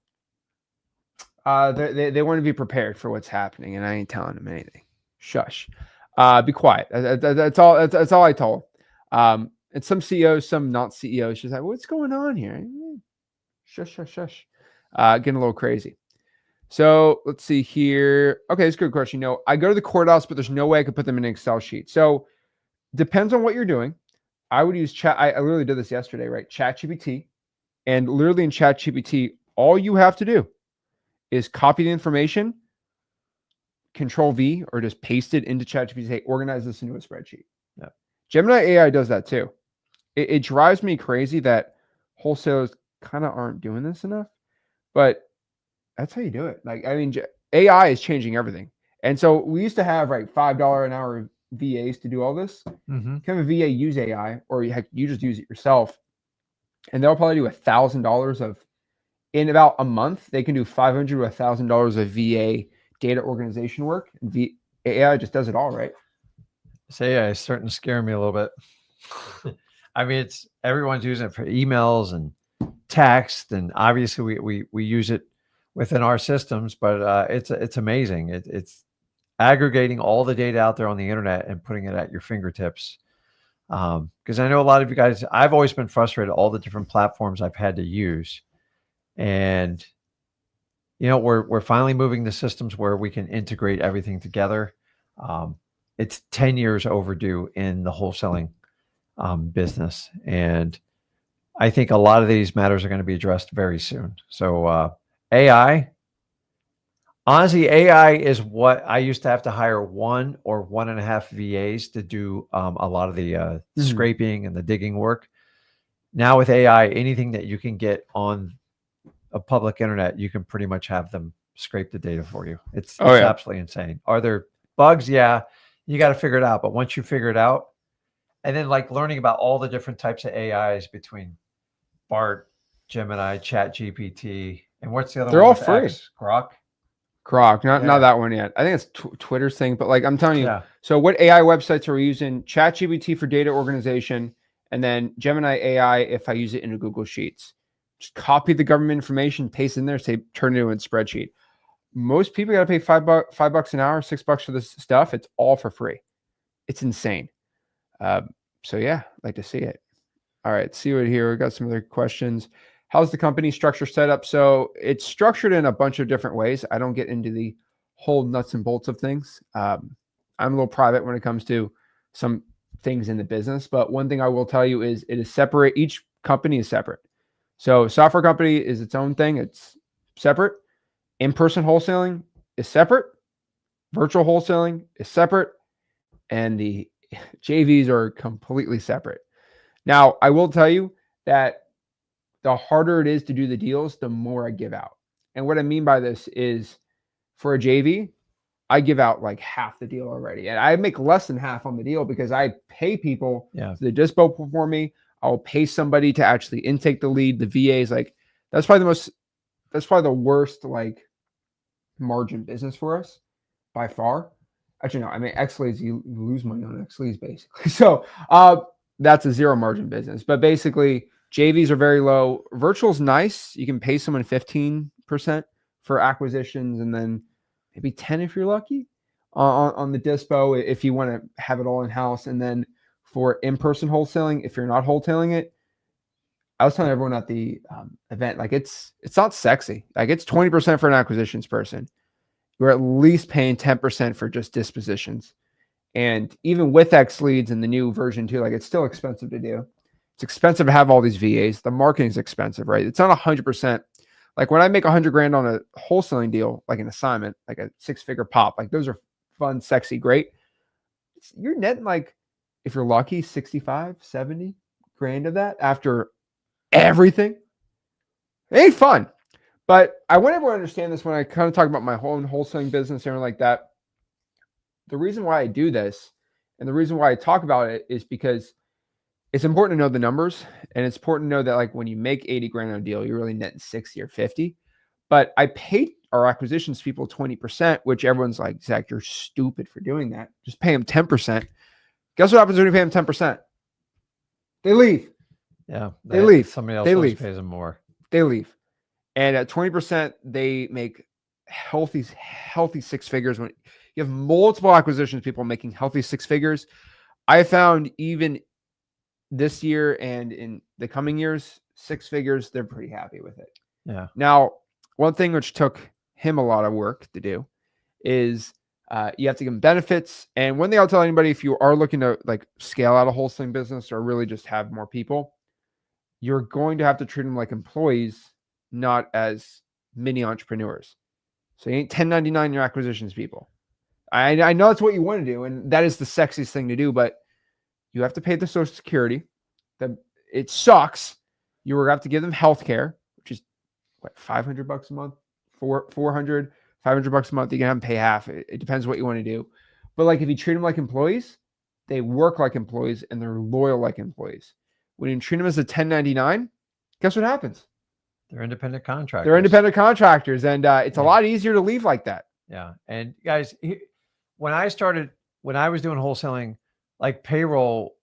S1: They want to be prepared for what's happening, and I ain't telling them anything. Shush. Be quiet. That's all. That's all I told. And some CEOs, some not CEOs, she's like, "What's going on here?" Shush, shush, shush. Getting a little crazy. So let's see here. Okay, it's a good question. I go to the courthouse, but there's no way I could put them in an Excel sheet. So depends on what you're doing. I would use chat. I literally did this yesterday, right? ChatGPT. And literally in ChatGPT, all you have to do is copy the information, Control V, or just paste it into ChatGPT. Say, organize this into a spreadsheet.
S2: Yeah.
S1: Gemini AI does that too. It drives me crazy that wholesalers kind of aren't doing this enough, but that's how you do it. Like, I mean, AI is changing everything. And so we used to have $5 an hour VAs to do all this. Can have a VA use AI, or you just use it yourself. And they'll probably do $1,000 in about a month. They can do $500 to $1,000 of VA data organization work. AI just does it all, right?
S2: So yeah, it's starting to scare me a little bit. I mean, everyone's using it for emails and text, and obviously we use it within our systems. But it's amazing. It's aggregating all the data out there on the internet and putting it at your fingertips. Because I know a lot of you guys, I've always been frustrated all the different platforms I've had to use, and we're finally moving to systems where we can integrate everything together. It's 10 years overdue in the wholesaling business, and I think a lot of these matters are going to be addressed very soon. So AI. Honestly, AI is what I used to have to hire 1 or 1.5 VAs to do a lot of the scraping and the digging work. Now with AI, anything that you can get on a public internet, you can pretty much have them scrape the data for you. It's absolutely insane. Are there bugs? Yeah, you got to figure it out. But once you figure it out, and then learning about all the different types of AIs between BART, Gemini, ChatGPT, and what's the other one?
S1: They're all free.
S2: Grok,
S1: not that one yet. I think it's Twitter's thing, but I'm telling you.
S2: Yeah.
S1: So what AI websites are we using? ChatGPT for data organization, and then Gemini AI if I use it in a Google Sheets. Just copy the government information, paste in there, say turn it into a spreadsheet. most people got to pay $5 an hour, $6 for this stuff. It's all for free. It's insane. So yeah, like to see it. All right, see what here. We got some other questions. How's the company structure set up? So it's structured in a bunch of different ways. I don't get into the whole nuts and bolts of things. I'm a little private when it comes to some things in the business, but one thing I will tell you is it is separate. Each company is separate. So software company is its own thing. It's separate. In-person wholesaling is separate. Virtual wholesaling is separate. And the JVs are completely separate. Now, I will tell you that the harder it is to do the deals, the more I give out. And what I mean by this is for a JV, I give out like half the deal already. And I make less than half on the deal because I pay people to the dispo for me. I'll pay somebody to actually intake the lead. The VAs, like that's probably the worst like margin business for us by far. Actually, no, I mean, X-Leads, you lose money on X-Leads basically. So that's a zero margin business. But basically, JVs are very low. Virtual's nice. You can pay someone 15% for acquisitions and then maybe 10 if you're lucky on the dispo if you want to have it all in-house. And then for in-person wholesaling, if you're not wholesaling it, I was telling everyone at the event, like it's not sexy. Like it's 20% for an acquisitions person. You're at least paying 10% for just dispositions. And even with X leads and the new version 2, like it's still expensive to do. It's expensive to have all these VAs. The marketing is expensive, right? It's not 100%. Like when I make $100,000 on a wholesaling deal, like an assignment, like a 6-figure pop, like those are fun, sexy, great. You're netting like, if you're lucky, 65, 70 grand of that after everything. It ain't fun. But I want everyone to understand this when I kind of talk about my own wholesaling business and like that. The reason why I do this and the reason why I talk about it is because it's important to know the numbers, and it's important to know that like when you make 80 grand on a deal, you're really netting 60 or 50. But I pay our acquisitions people 20%, which everyone's like, Zach, you're stupid for doing that. Just pay them 10%. Guess what happens when you pay them 10%? They leave.
S2: Yeah.
S1: They leave.
S2: Somebody else pays them more.
S1: They leave. And at 20%, they make healthy 6 figures. When you have multiple acquisitions, people making healthy 6 figures. I found even this year and in the coming years, 6 figures, they're pretty happy with it.
S2: Yeah.
S1: Now, one thing which took him a lot of work to do is you have to give him benefits. And one thing I'll tell anybody, if you are looking to like scale out a wholesaling business or really just have more people, you're going to have to treat them like employees, not as mini entrepreneurs. So you ain't 1099 your acquisitions people. I know that's what you want to do, and that is the sexiest thing to do, but you have to pay the Social Security. It sucks. You will have to give them health care, which is what, $500 a month, $400, $500 a month. You can have them pay half. It depends what you want to do. But like if you treat them like employees, they work like employees and they're loyal like employees. When you treat them as a 1099, guess what happens?
S2: They're independent contractors.
S1: They're independent contractors, and it's a lot easier to leave like that.
S2: Yeah. And guys, when I was doing wholesaling, like payroll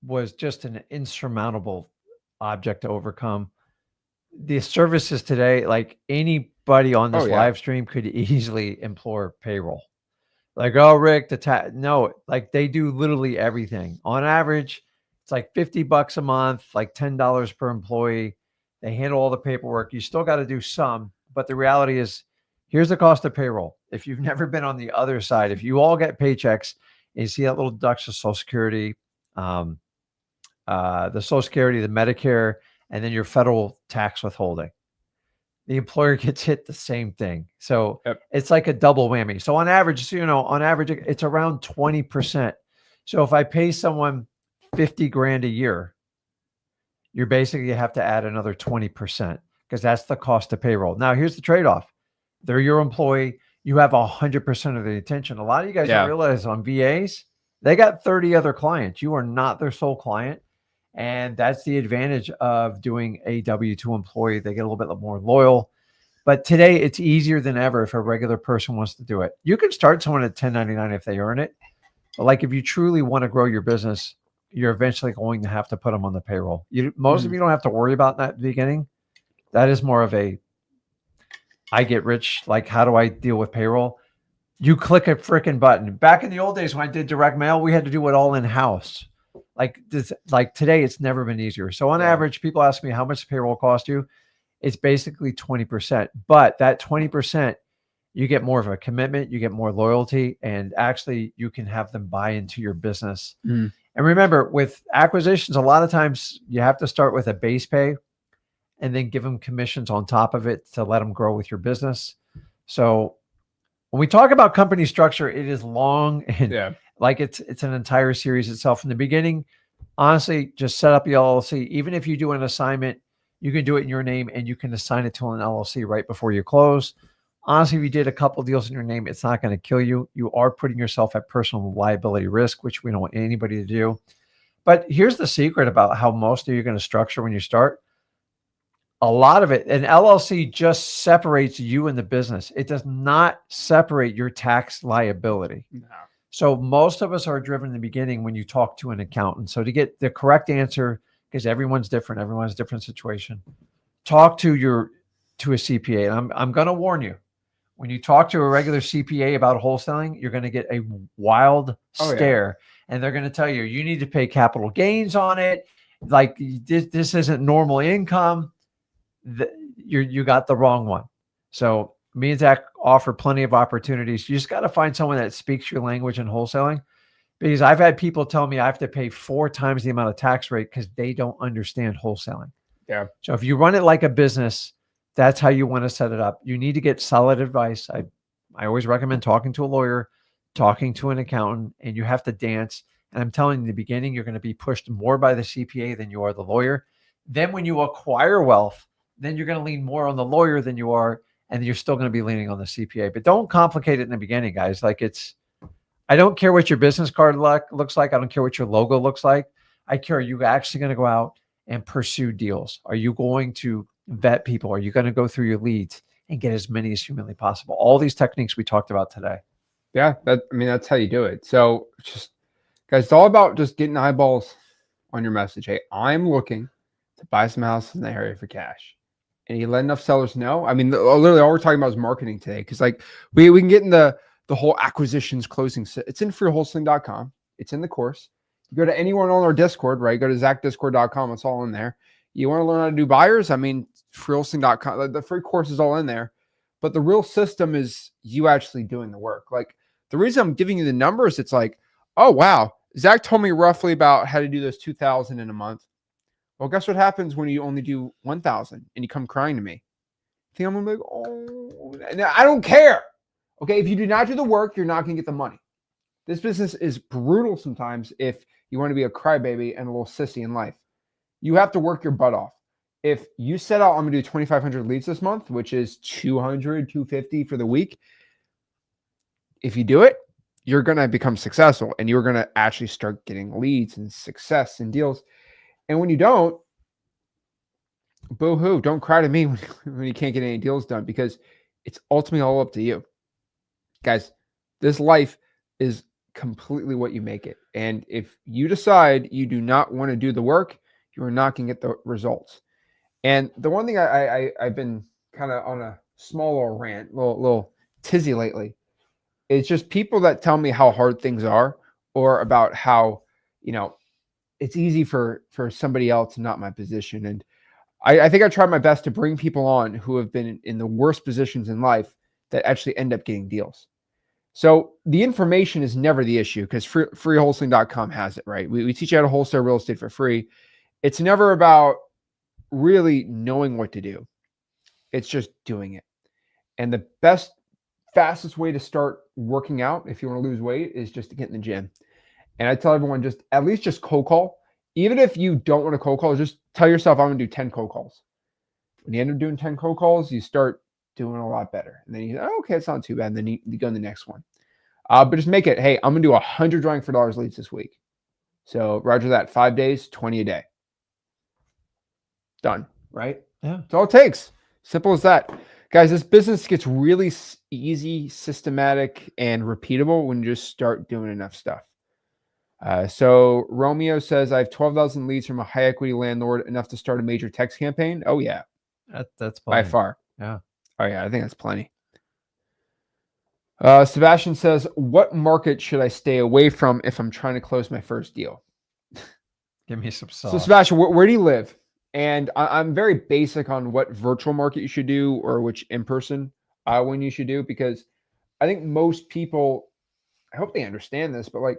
S2: was just an insurmountable object to overcome. The services today, like anybody on this live stream could easily employ payroll. Like, oh, Rick, no, like they do literally everything. On average, it's like $50 a month, like $10 per employee. They handle all the paperwork. You still got to do some, but the reality is, here's the cost of payroll. If you've never been on the other side, if you all get paychecks and you see that little deduction of Social Security, the Social Security, the Medicare, and then your federal tax withholding, the employer gets hit the same thing. So it's like a double whammy. So on average, it's around 20%. So if I pay someone 50 grand a year, you basically have to add another 20% because that's the cost of payroll. Now, here's the trade-off. They're your employee. You have 100% of the attention. A lot of you guys don't realize on VAs, they got 30 other clients. You are not their sole client. And that's the advantage of doing a W-2 employee. They get a little bit more loyal. But today, it's easier than ever if a regular person wants to do it. You can start someone at 1099 if they earn it. But like if you truly want to grow your business, you're eventually going to have to put them on the payroll. Most of you don't have to worry about that at the beginning. That is more of a I get rich. Like, how do I deal with payroll? You click a freaking button. Back in the old days when I did direct mail, we had to do it all in house. Like today, it's never been easier. So on average, people ask me how much payroll cost you. It's basically 20%, but that 20%, you get more of a commitment, you get more loyalty, and actually you can have them buy into your business.
S1: Mm.
S2: And remember, with acquisitions, a lot of times you have to start with a base pay and then give them commissions on top of it to let them grow with your business. So when we talk about company structure, it is long and like it's an entire series itself. In the beginning, honestly, just set up the LLC. Even if you do an assignment, you can do it in your name and you can assign it to an LLC right before you close. Honestly, if you did a couple deals in your name, it's not going to kill you. You are putting yourself at personal liability risk, which we don't want anybody to do. But here's the secret about how most of you are going to structure when you start. A lot of it, an LLC just separates you and the business. It does not separate your tax liability.
S1: No.
S2: So most of us are driven in the beginning when you talk to an accountant. So to get the correct answer, because everyone's different, everyone's different situation, talk to a CPA. And I'm going to warn you, when you talk to a regular CPA about wholesaling, you're going to get a wild stare, and they're going to tell you, you need to pay capital gains on it. Like this isn't normal income. You got the wrong one. So me and Zach offer plenty of opportunities. You just got to find someone that speaks your language in wholesaling, because I've had people tell me I have to pay 4 times the amount of tax rate because they don't understand wholesaling.
S1: Yeah.
S2: So if you run it like a business, that's how you want to set it up. You need to get solid advice. I always recommend talking to a lawyer, talking to an accountant, and you have to dance. And I'm telling you, in the beginning, you're going to be pushed more by the CPA than you are the lawyer. Then when you acquire wealth, then you're going to lean more on the lawyer than you are, and you're still going to be leaning on the CPA. But don't complicate it in the beginning, guys. Like I don't care what your business card looks like. I don't care what your logo looks like. I care, are you actually going to go out and pursue deals? Are you going to vet people? Are you going to go through your leads and get as many as humanly possible? All these techniques we talked about today.
S1: Yeah, that's how you do it. So just, guys, it's all about just getting eyeballs on your message. Hey, I'm looking to buy some houses in the area for cash. And you let enough sellers know. I mean, literally all we're talking about is marketing today. Because like we can get in the whole acquisitions closing. It's in freewholesaling.com. It's in the course. You go to anyone on our Discord, right? Go to zachdiscord.com. It's all in there. You want to learn how to do buyers? I mean, freewholesaling.com. The free course is all in there. But the real system is you actually doing the work. Like the reason I'm giving you the numbers, it's like, oh, wow. Zach told me roughly about how to do those 2,000 in a month. Well, guess what happens when you only do 1,000 and you come crying to me? I think I'm gonna be like, oh, I don't care. Okay, if you do not do the work, you're not gonna get the money. This business is brutal sometimes if you want to be a crybaby and a little sissy in life. You have to work your butt off. If you set out, I'm gonna do 2,500 leads this month, which is 200, 250 for the week. If you do it, you're gonna become successful and you're gonna actually start getting leads and success and deals. And when you don't, boo-hoo, don't cry to me when you can't get any deals done, because it's ultimately all up to you. Guys, this life is completely what you make it. And if you decide you do not want to do the work, you are not going to get the results. And the one thing I've been kind of on a small little rant, little tizzy lately, is just people that tell me how hard things are, or about how, it's easy for somebody else and not my position. And I think I tried my best to bring people on who have been in the worst positions in life that actually end up getting deals. So the information is never the issue, because freewholesaling.com has it, right? We teach you how to wholesale real estate for free. It's never about really knowing what to do. It's just doing it. And the fastest way to start working out, if you want to lose weight, is just to get in the gym. And I tell everyone, just at least just cold call. Even if you don't want to cold call, just tell yourself, I'm going to do 10 cold calls. When you end up doing 10 cold calls, you start doing a lot better. And then you say, oh, okay, it's not too bad. And then you go in the next one. But just make it, hey, I'm going to do 100 drawing for dollars leads this week. So roger that, 5 days, 20 a day. Done, right?
S2: Yeah.
S1: That's all it takes. Simple as that. Guys, this business gets really easy, systematic, and repeatable when you just start doing enough stuff. So Romeo says, I have 12,000 leads from a high equity landlord, enough to start a major text campaign. Oh yeah.
S2: That's
S1: by far.
S2: Yeah.
S1: Oh yeah, I think that's plenty. Sebastian says, what market should I stay away from if I'm trying to close my first deal?
S2: Give me some
S1: So
S2: sauce.
S1: Sebastian, where do you live? And I'm very basic on what virtual market you should do or which in-person one you should do, because I think most people, I hope they understand this, but like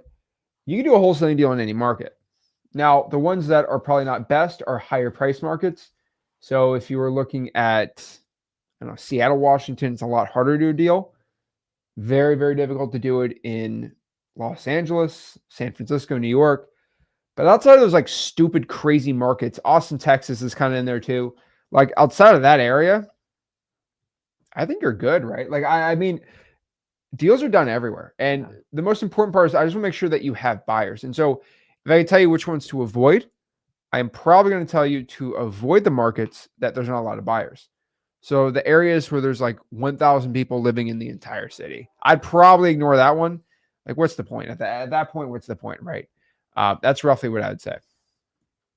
S1: you can do a wholesaling deal in any market. Now, the ones that are probably not best are higher price markets. So if you were looking at, I don't know, Seattle, Washington, it's a lot harder to do a deal. Very, very difficult to do it in Los Angeles, San Francisco, New York. But outside of those like stupid, crazy markets, Austin, Texas is kind of in there too. Like outside of that area, I think you're good, right? Like I mean, deals are done everywhere. And the most important part is I just want to make sure that you have buyers. And so if I can tell you which ones to avoid, I'm probably going to tell you to avoid the markets that there's not a lot of buyers. So the areas where there's like 1,000 people living in the entire city, I'd probably ignore that one. Like, what's the point? At that point, what's the point, right? That's roughly what I'd say.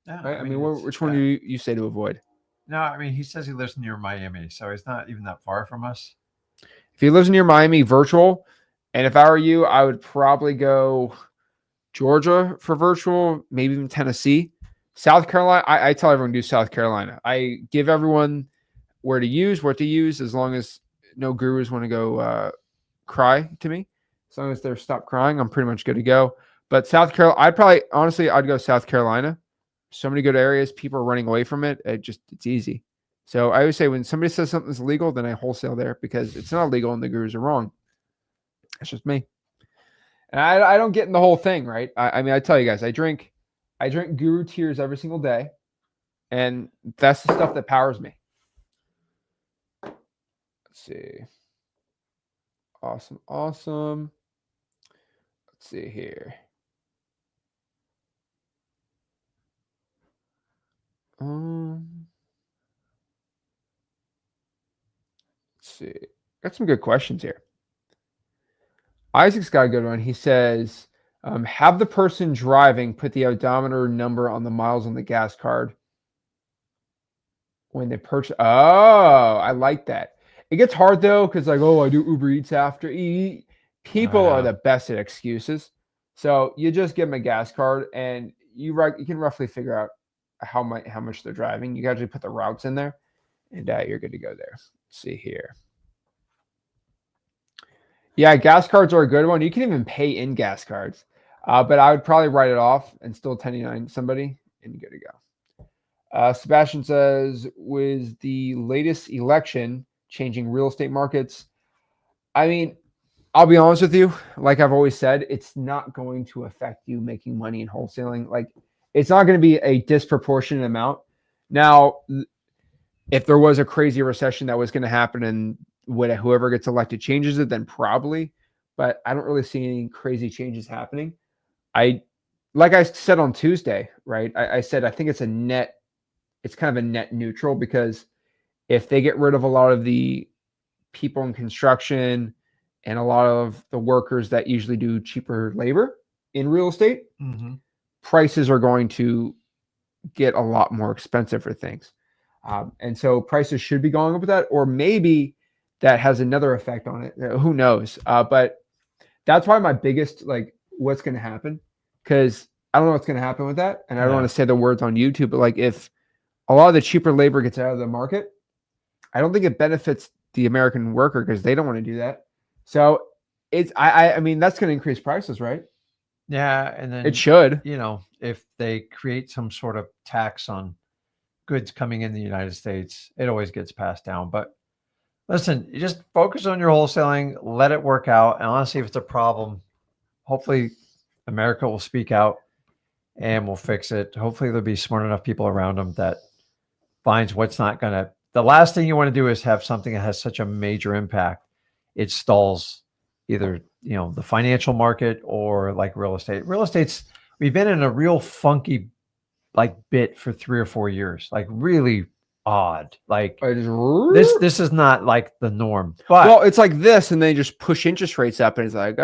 S2: Yeah,
S1: Right? I mean which one do you say to avoid?
S2: No, I mean, he says he lives near Miami, so he's not even that far from us.
S1: If he lives near Miami, virtual. And if I were you, I would probably go Georgia for virtual, maybe even Tennessee. South Carolina, I tell everyone to do South Carolina. I give everyone where to use, what to use, as long as no gurus want to go cry to me. As long as they're stop crying, I'm pretty much good to go. But South Carolina, I'd go South Carolina. So many good areas, people are running away from it. It's easy. So I always say when somebody says something's illegal, then I wholesale there because it's not illegal and the gurus are wrong. That's just me. And I don't get in the whole thing, right? I mean, I tell you guys, I drink guru tears every single day. And that's the stuff that powers me. Let's see. Awesome. Let's see here. Let's see. Got some good questions here. Isaac's got a good one. He says, have the person driving put the odometer number on the miles on the gas card when they purchase. Oh, I like that. It gets hard though, because like, I do Uber Eats after. People are the best at excuses. So you just give them a gas card, and you can roughly figure out how much they're driving. You actually put the routes in there, and you're good to go there. Let's see here. Yeah, gas cards are a good one. You can even pay in gas cards, but I would probably write it off and still 1099 somebody, and good to go. Sebastian says, was the latest election changing real estate markets? I mean, I'll be honest with you. Like I've always said, it's not going to affect you making money in wholesaling. Like it's not going to be a disproportionate amount. Now, if there was a crazy recession that was going to happen and whoever gets elected changes it, then probably. But I don't really see any crazy changes happening. Like I said on Tuesday, right? I said I think it's kind of a net neutral, because if they get rid of a lot of the people in construction and a lot of the workers that usually do cheaper labor in real estate, prices are going to get a lot more expensive for things. And so prices should be going up with that, or maybe that has another effect on it. Who knows? But that's why my biggest, like, what's going to happen, because I don't know what's going to happen with that. And I don't want to say the words on YouTube, but like if a lot of the cheaper labor gets out of the market, I don't think it benefits the American worker, because they don't want to do that. So I mean, that's going to increase prices, right?
S2: Yeah. And then
S1: it should,
S2: if they create some sort of tax on goods coming in the United States, it always gets passed down. But listen, you just focus on your wholesaling, let it work out. And honestly, if it's a problem, hopefully America will speak out and we'll fix it. Hopefully there'll be smart enough people around them that finds what's not going to. The last thing you want to do is have something that has such a major impact. It stalls either, the financial market or like real estate. Real estate's, we've been in a real funky bit for 3 or 4 years, like really odd. Like this is not like the norm. But
S1: well, it's like this, and they just push interest rates up, and it's like,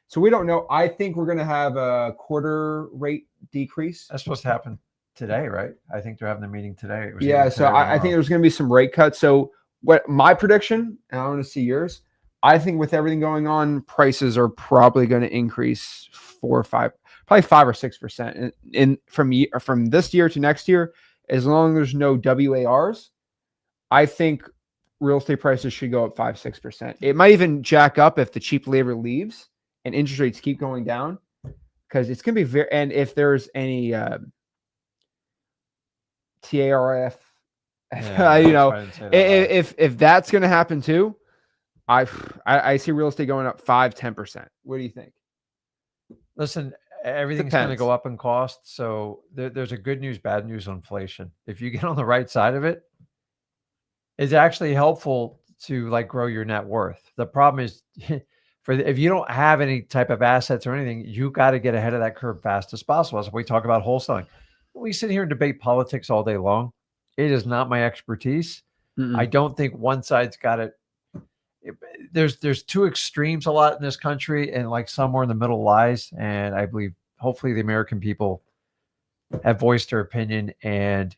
S1: so we don't know. I think we're going to have a quarter rate decrease.
S2: That's supposed to happen today, right? I think they're having the meeting today.
S1: So I think there's going to be some rate cuts. So what my prediction, and I want to see yours. I think with everything going on, prices are probably going to increase 5 or 6% from this year to next year. As long as there's no WARs, I think real estate prices should go up 5-6%. It might even jack up if the cheap labor leaves and interest rates keep going down, because it's going to be very. And if there's any TARF, if that's going to happen too, I see real estate going up 5-10%. What do you think?
S2: Listen, everything's going to go up in cost. So there's a good news, bad news on inflation. If you get on the right side of it, it's actually helpful to like grow your net worth. The problem is if you don't have any type of assets or anything, you got to get ahead of that curve fast as possible. As we talk about wholesaling, we sit here and debate politics all day long. It is not my expertise. I don't think one side's got it. There's two extremes a lot in this country, and like somewhere in the middle lies. And I believe hopefully the American people have voiced their opinion, and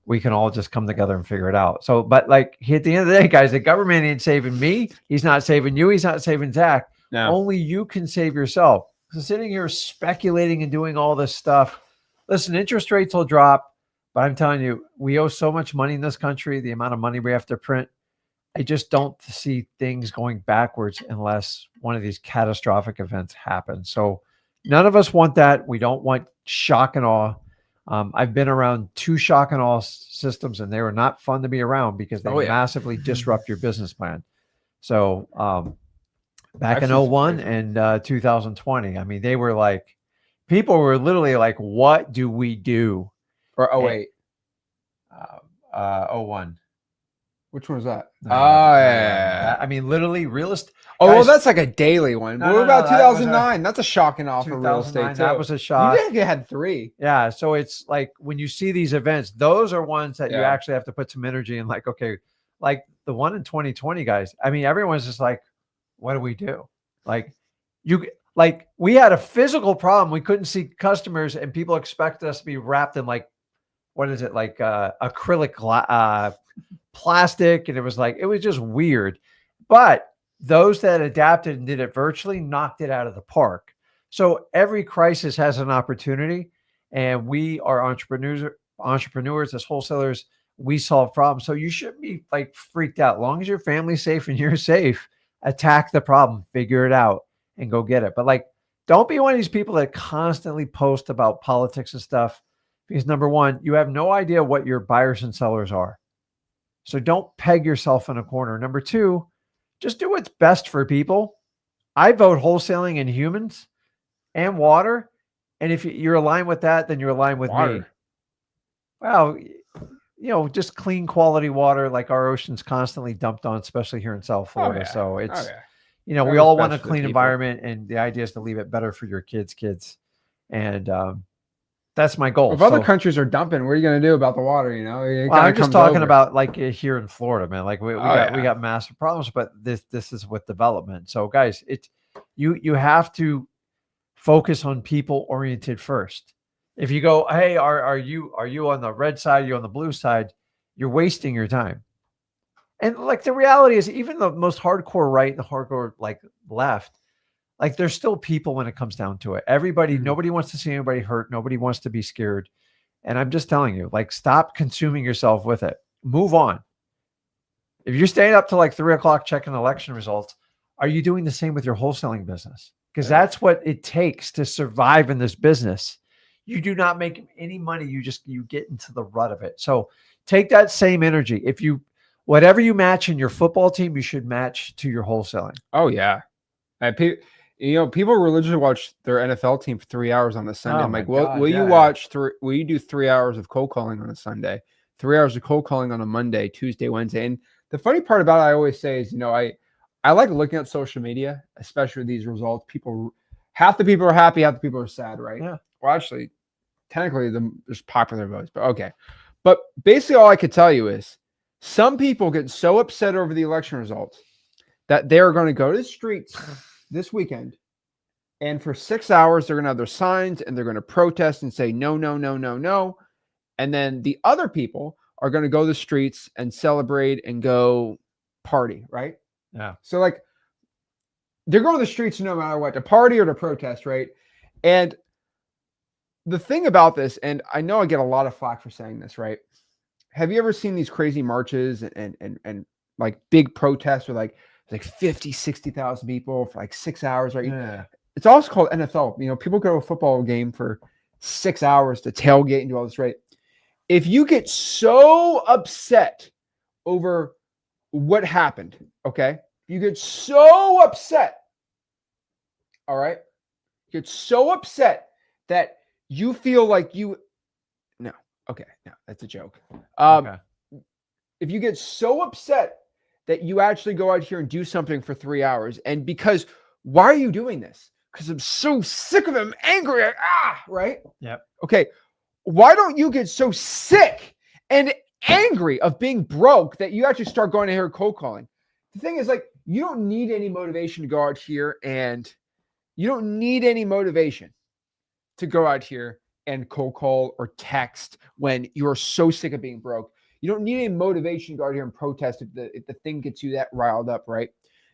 S2: we can all just come together and figure it out. So, but like at the end of the day, guys, the government ain't saving me. He's not saving you. He's not saving Zach. No. Only you can save yourself. So sitting here speculating and doing all this stuff. Listen, interest rates will drop, but I'm telling you, we owe so much money in this country, the amount of money we have to print. I just don't see things going backwards unless one of these catastrophic events happens. So none of us want that. We don't want shock and awe. I've been around 2 shock and awe systems, and they were not fun to be around because they massively disrupt your business plan. So back in 01 and 2020, I mean, they were like, people were literally like, what do we do?
S1: Or 08.
S2: 01.
S1: Which one was that?
S2: No, yeah. I mean, literally real estate.
S1: Oh, well, that's like a daily one. What about 2009? That's a shock and awe for real estate, too.
S2: That was a shock.
S1: You had 3.
S2: Yeah. So it's like when you see these events, those are ones that you actually have to put some energy in. Like, okay, like the one in 2020, guys. I mean, everyone's just like, what do we do? Like, we had a physical problem. We couldn't see customers, and people expected us to be wrapped in like, what is it? Like acrylic plastic. And it was just weird. But those that adapted and did it virtually knocked it out of the park. So every crisis has an opportunity, and we are entrepreneurs as wholesalers. We solve problems. So you shouldn't be like freaked out. As long as your family's safe and you're safe, attack the problem, figure it out, and go get it. But like, don't be one of these people that constantly post about politics and stuff, because number one, you have no idea what your buyers and sellers are. So don't peg yourself in a corner. Number two, just do what's best for people. I vote wholesaling in humans and water. And if you're aligned with that, then you're aligned with me. Well, just clean quality water, like our ocean's constantly dumped on, especially here in South Florida. So it's, we all want a clean environment, and the idea is to leave it better for your kids. And that's my goal.
S1: If other countries are dumping, what are you going to do about the water?
S2: I'm just talking about like here in Florida, man. Like we got massive problems, but this is with development. So guys, you have to focus on people oriented first. If you go, hey, are you on the red side? Are you on the blue side? You're wasting your time. And like the reality is, even the most hardcore right and the hardcore like left, like there's still people when it comes down to it. Nobody wants to see anybody hurt. Nobody wants to be scared. And I'm just telling you, like, stop consuming yourself with it. Move on. If you're staying up to like 3:00 checking election results, are you doing the same with your wholesaling business? Because that's what it takes to survive in this business. You do not make any money. You get into the rut of it. So take that same energy. Whatever you match in your football team, you should match to your wholesaling.
S1: Oh yeah. People religiously watch their NFL team for 3 hours on a Sunday. I'm like, will you do 3 hours of cold calling on a Sunday, 3 hours of cold calling on a Monday, Tuesday, Wednesday? And the funny part about it, I always say is, I like looking at social media, especially these results. Half the people are happy, half the people are sad, right?
S2: Yeah.
S1: Well, actually, technically, there's popular votes, but okay. But basically, all I could tell you is some people get so upset over the election results that they're going to go to the streets this weekend, and for 6 hours, they're going to have their signs and they're going to protest and say, no, no, no, no, no. And then the other people are going to go to the streets and celebrate and go party, right?
S2: Yeah.
S1: So like they're going to the streets no matter what, to party or to protest, right? And the thing about this, and I know I get a lot of flack for saying this, right? Have you ever seen these crazy marches and like big protests with like 50, 60,000 people for like 6 hours, right?
S2: Yeah.
S1: It's also called NFL. You know, people go to a football game for 6 hours to tailgate and do all this, right? If you get so upset over what happened, okay? You get so upset, all right? You get so upset that you feel like no, okay, no, that's a joke.
S2: Okay.
S1: If you get so upset that you actually go out here and do something for 3 hours, and because why are you doing this? Because I'm so sick of him, angry, right?
S2: Yep.
S1: Okay, why don't you get so sick and angry of being broke that you actually start going to here cold calling? The thing is, like, you don't need any motivation to go out here, and you don't need any motivation to go out here and cold call or text when you're so sick of being broke. You don't need any motivation to go out here and protest if the thing gets you that riled up, right?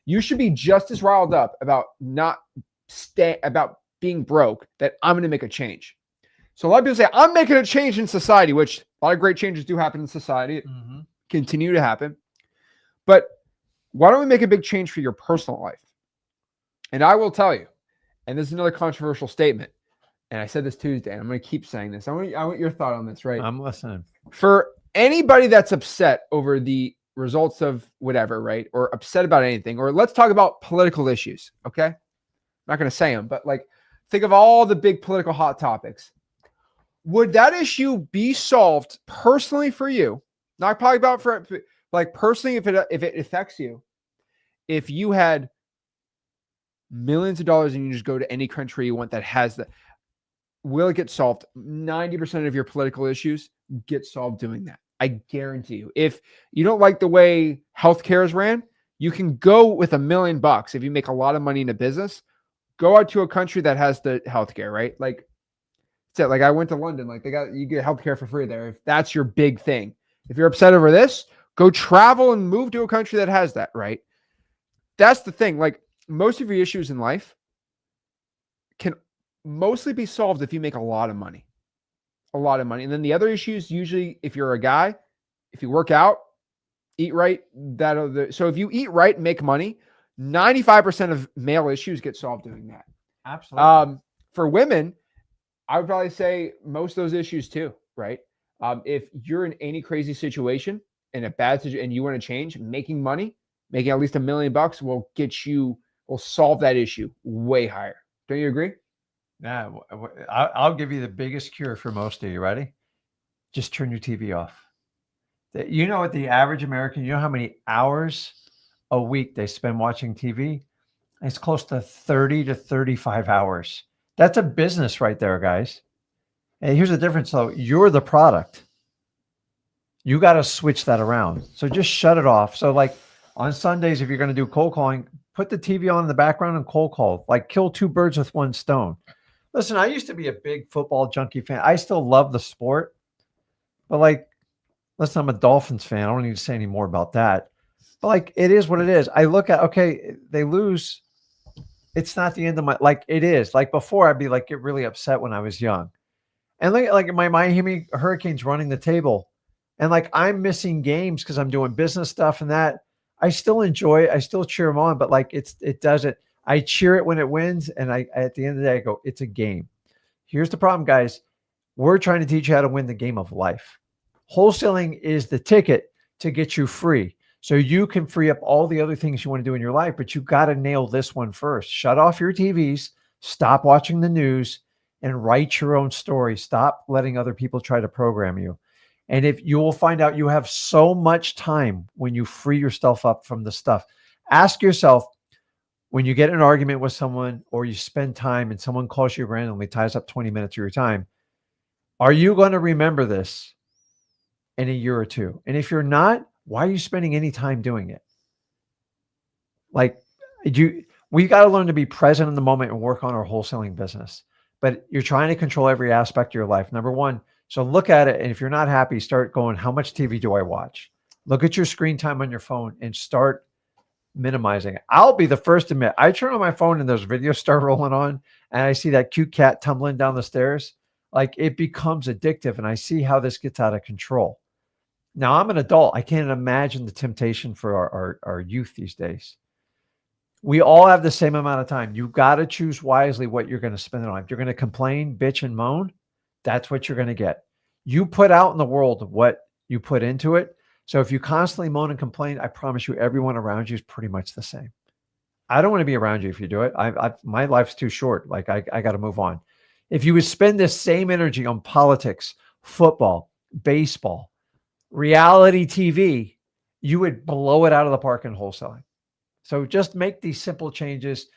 S1: You should be just as riled up about about being broke that I'm going to make a change. So a lot of people say, I'm making a change in society, which a lot of great changes do happen in society, continue to happen. But why don't we make a big change for your personal life? And I will tell you, and this is another controversial statement, and I said this Tuesday, and I'm going to keep saying this. I want your thought on this, right?
S2: I'm listening.
S1: For anybody that's upset over the results of whatever, right? Or upset about anything, or let's talk about political issues, okay? I'm not going to say them, but like think of all the big political hot topics. Would that issue be solved personally for you? Not probably about for like personally, if it affects you, if you had millions of dollars and you just go to any country you want that has the, will it get solved? 90% of your political issues get solved doing that. I guarantee you. If you don't like the way healthcare is ran, you can go with $1 million if you make a lot of money in a business. Go out to a country that has the healthcare, right? Like, like I went to London, like you get healthcare for free there. If that's your big thing, if you're upset over this, go travel and move to a country that has that, right? That's the thing. Like most of your issues in life can mostly be solved if you make a lot of money. And then the other issues, usually if you're a guy, if you work out, eat right, so if you eat right and make money, 95% of male issues get solved doing that.
S2: Absolutely.
S1: For women, I would probably say most of those issues too, right? If you're in any crazy situation, in a bad situation, and you want to change, making money, making at least $1 million will solve that issue way higher. Don't you agree?
S2: Yeah, I'll give you the biggest cure for most of you. Ready? Just turn your TV off. You know what the average American, you know how many hours a week they spend watching TV? It's close to 30 to 35 hours. That's a business right there, guys. And here's the difference, though. You're the product. You got to switch that around. So just shut it off. So like on Sundays, if you're going to do cold calling, put the TV on in the background and cold call. Like kill two birds with one stone. Listen, I used to be a big football junkie fan. I still love the sport. But like, listen, I'm a Dolphins fan. I don't need to say any more about that. But like, it is what it is. I look at, okay, they lose. It's not the end of like it is. Like before, I'd be like, get really upset when I was young. And like my Miami Hurricanes running the table. And like, I'm missing games because I'm doing business stuff and that. I still enjoy it. I still cheer them on, but like it doesn't. I cheer it when it wins. And at the end of the day, I go, it's a game. Here's the problem, guys. We're trying to teach you how to win the game of life. Wholesaling is the ticket to get you free. So you can free up all the other things you want to do in your life, but you got to nail this one first. Shut off your TVs, stop watching the news, and write your own story. Stop letting other people try to program you. And if you will find out you have so much time when you free yourself up from the stuff, ask yourself, when you get in an argument with someone or you spend time and someone calls you randomly, ties up 20 minutes of your time, are you going to remember this in a year or two? And if you're not, why are you spending any time doing it? Like we got to learn to be present in the moment and work on our wholesaling business. But you're trying to control every aspect of your life. Number one, so look at it. And if you're not happy, start going, how much TV do I watch? Look at your screen time on your phone and start minimizing it. I'll be the first to admit, I turn on my phone and those videos start rolling on and I see that cute cat tumbling down the stairs. Like it becomes addictive and I see how this gets out of control. Now I'm an adult. I can't imagine the temptation for our youth these days. We all have the same amount of time. You got to choose wisely what you're going to spend it on. If you're going to complain, bitch, and moan, that's what you're going to get. You put out in the world what you put into it. So if you constantly moan and complain, I promise you, everyone around you is pretty much the same. I don't want to be around you if you do it. My life's too short. Like I got to move on. If you would spend this same energy on politics, football, baseball, reality TV, you would blow it out of the park in wholesaling. So just make these simple changes.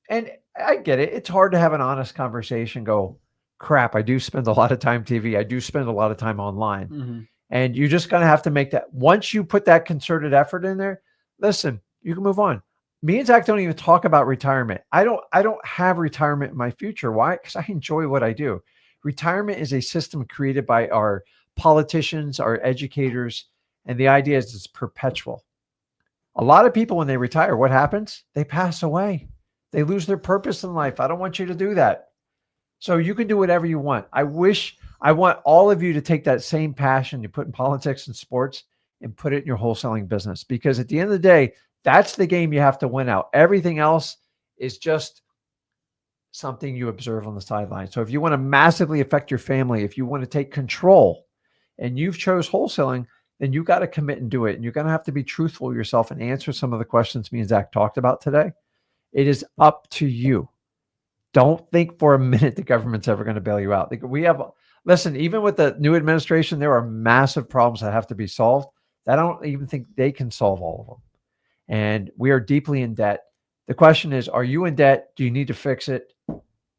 S2: And I get it. It's hard to have an honest conversation. Go, crap, I do spend a lot of time TV. I do spend a lot of time online.
S1: Mm-hmm.
S2: And you're just going to have to make that. Once you put that concerted effort in there, listen, you can move on. Me and Zach don't even talk about retirement. I don't have retirement in my future. Why? Because I enjoy what I do. Retirement is a system created by our politicians, our educators, and the idea is it's perpetual. A lot of people, when they retire, what happens? They pass away. They lose their purpose in life. I don't want you to do that. So you can do whatever you want. I want all of you to take that same passion you put in politics and sports and put it in your wholesaling business. Because at the end of the day, that's the game you have to win out. Everything else is just something you observe on the sideline. So if you want to massively affect your family, if you want to take control and you've chose wholesaling, then you got to commit and do it. And you're going to have to be truthful with yourself and answer some of the questions me and Zach talked about today. It is up to you. Don't think for a minute the government's ever going to bail you out. Listen, even with the new administration, there are massive problems that have to be solved. I don't even think they can solve all of them. And we are deeply in debt. The question is, are you in debt? Do you need to fix it?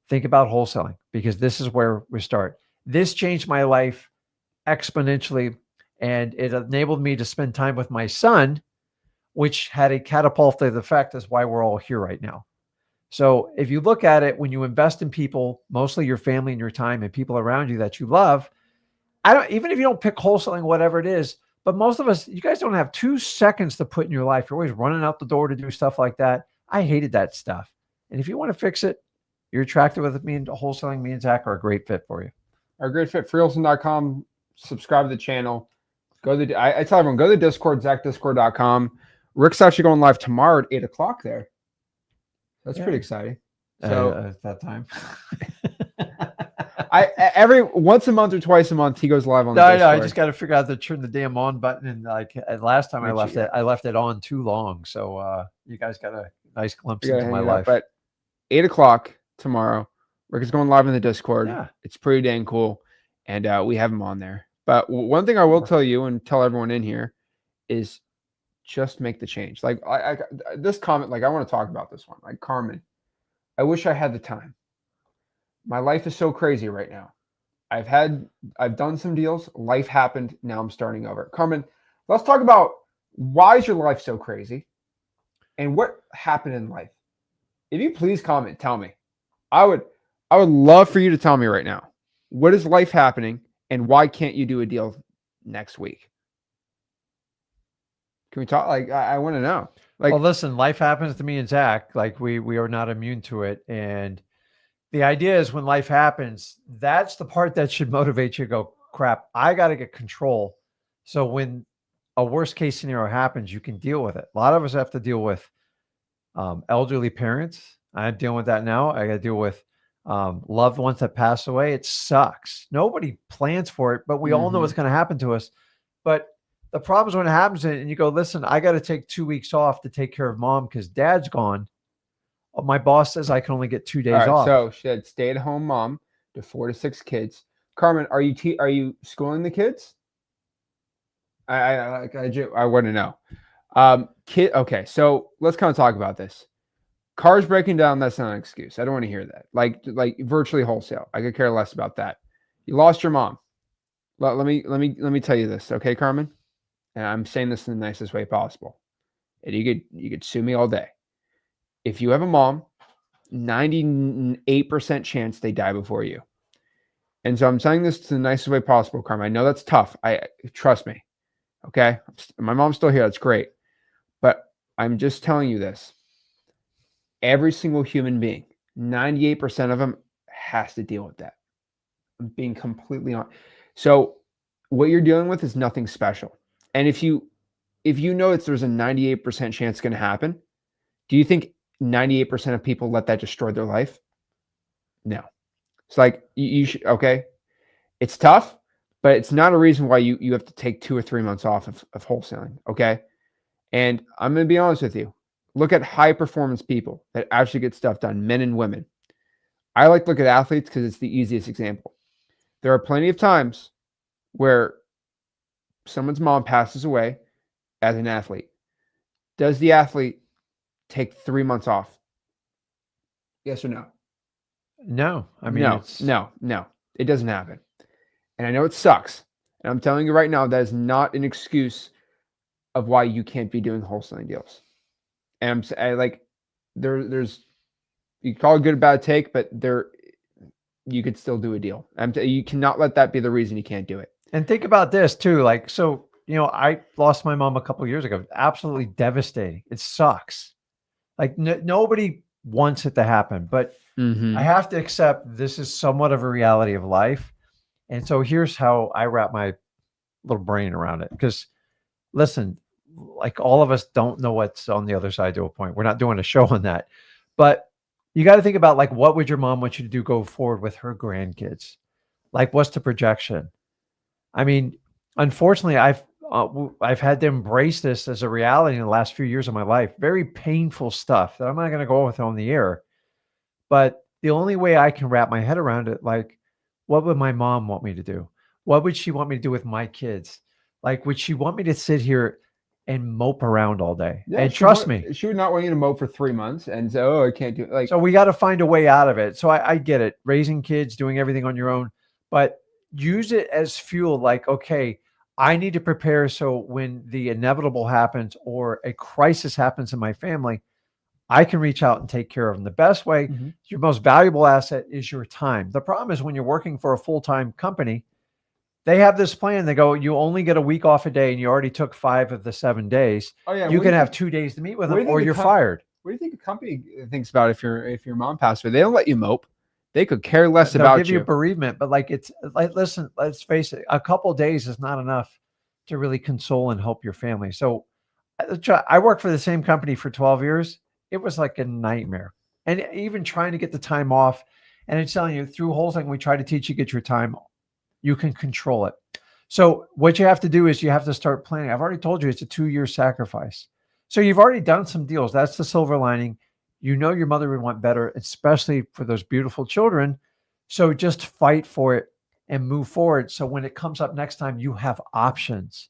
S2: Think about wholesaling, because this is where we start. This changed my life exponentially, and it enabled me to spend time with my son, which had a catapulted effect. That's why we're all here right now. So if you look at it, when you invest in people, mostly your family and your time and people around you that you love, even if you don't pick wholesaling, whatever it is, but most of us, you guys don't have 2 seconds to put in your life. You're always running out the door to do stuff like that. I hated that stuff. And if you want to fix it, you're attracted with me and wholesaling. Me and Zach are a great fit for you.
S1: Our great fit, freewholesaling.com. Subscribe to the channel. I tell everyone, go to the Discord, ZachDiscord.com. Rick's actually going live tomorrow at 8 o'clock there. That's pretty exciting. So
S2: at that time,
S1: every once a month or twice a month he goes live on the Discord.
S2: I just got to figure out to turn the damn on button. And like last time I left it on too long. So you guys got a nice glimpse into my life.
S1: But 8 o'clock tomorrow, Rick is going live in the Discord.
S2: Yeah.
S1: It's pretty dang cool, and we have him on there. But one thing I will tell you and tell everyone in here is, just make the change. Like this comment, like I want to talk about this one. Like Carmen, I wish I had the time. My life is so crazy right now. I've done some deals. Life happened. Now I'm starting over. Carmen, let's talk about why is your life so crazy and what happened in life. If you please comment, tell me. I would love for you to tell me right now. What is life happening and why can't you do a deal next week? Can we talk? Like, I want to know. Like,
S2: well, listen, life happens to me and Zach. Like we are not immune to it. And the idea is when life happens, that's the part that should motivate you to go, crap, I got to get control. So when a worst case scenario happens, you can deal with it. A lot of us have to deal with elderly parents. I'm dealing with that now. I got to deal with loved ones that pass away. It sucks. Nobody plans for it, but we all know what's going to happen to us. But the problem is when it happens and you go, listen, I got to take 2 weeks off to take care of mom because dad's gone. My boss says I can only get 2 days off.
S1: So she had stay-at-home mom to 4 to 6 kids. Carmen, are you schooling the kids? I want to know. Okay, so let's kind of talk about this. Cars breaking down, that's not an excuse. I don't want to hear that. Like virtually wholesale. I could care less about that. You lost your mom. Let me tell you this, okay, Carmen? And I'm saying this in the nicest way possible. And you could sue me all day. If you have a mom, 98% chance they die before you. And so I'm saying this in the nicest way possible, Carmen. I know that's tough. Trust me. Okay. My mom's still here. That's great. But I'm just telling you this. Every single human being, 98% of them has to deal with that. I'm being completely honest. So what you're dealing with is nothing special. And if you know that there's a 98% chance it's going to happen, do you think 98% of people let that destroy their life? No. It's like you should, okay. It's tough, but it's not a reason why you have to take 2 or 3 months off of wholesaling. Okay. And I'm going to be honest with you. Look at high performance people that actually get stuff done, men and women. I like to look at athletes because it's the easiest example. There are plenty of times where someone's mom passes away as an athlete. Does the athlete take 3 months off? Yes or no?
S2: No, I mean,
S1: No. It doesn't happen. And I know it sucks. And I'm telling you right now, that is not an excuse of why you can't be doing wholesaling deals. And there's you call it good or bad take, but you could still do a deal. You cannot let that be the reason you can't do it.
S2: and think about this too. Like, so, I lost my mom a couple of years ago. Absolutely devastating. It sucks. Like nobody wants it to happen, but I have to accept this is somewhat of a reality of life. And so here's how I wrap my little brain around it. Because listen, like all of us don't know what's on the other side to a point. We're not doing a show on that. But you got to think about, like, what would your mom want you to do go forward with her grandkids? Like, what's the projection? I mean, unfortunately, I've had to embrace this as a reality in the last few years of my life. Very painful stuff that I'm not going to go with on the air. But the only way I can wrap my head around it, like, what would my mom want me to do? What would she want me to do with my kids? Like, would she want me to sit here and mope around all day?
S1: Yeah,
S2: and trust me,
S1: she would not want you to mope for 3 months and say, "Oh, I can't do it." Like,
S2: so we got to find a way out of it. So I get it. Raising kids, doing everything on your own, but use it as fuel. Like, okay, I need to prepare so when the inevitable happens or a crisis happens in my family, I can reach out and take care of them. The best way, your most valuable asset is your time. The problem is when you're working for a full-time company, they have this plan. They go, you only get a week off a day and you already took 5 of the 7 days.
S1: oh yeah,
S2: You can have 2 days to meet with them or you're fired.
S1: What do you think a company thinks about if your mom passed away? They don't let you mope. They could care less
S2: They'll
S1: about
S2: give you bereavement, but like, it's like, listen, let's face it, a couple of days is not enough to really console and help your family. So I worked for the same company for 12 years. It was like a nightmare. And even trying to get the time off, and it's telling you through wholesaling, we try to teach you get your time. You can control it. So what you have to do is you have to start planning. I've already told you it's a 2-year sacrifice. So you've already done some deals. That's the silver lining. You know your mother would want better, especially for those beautiful children. So just fight for it and move forward. So when it comes up next time, you have options.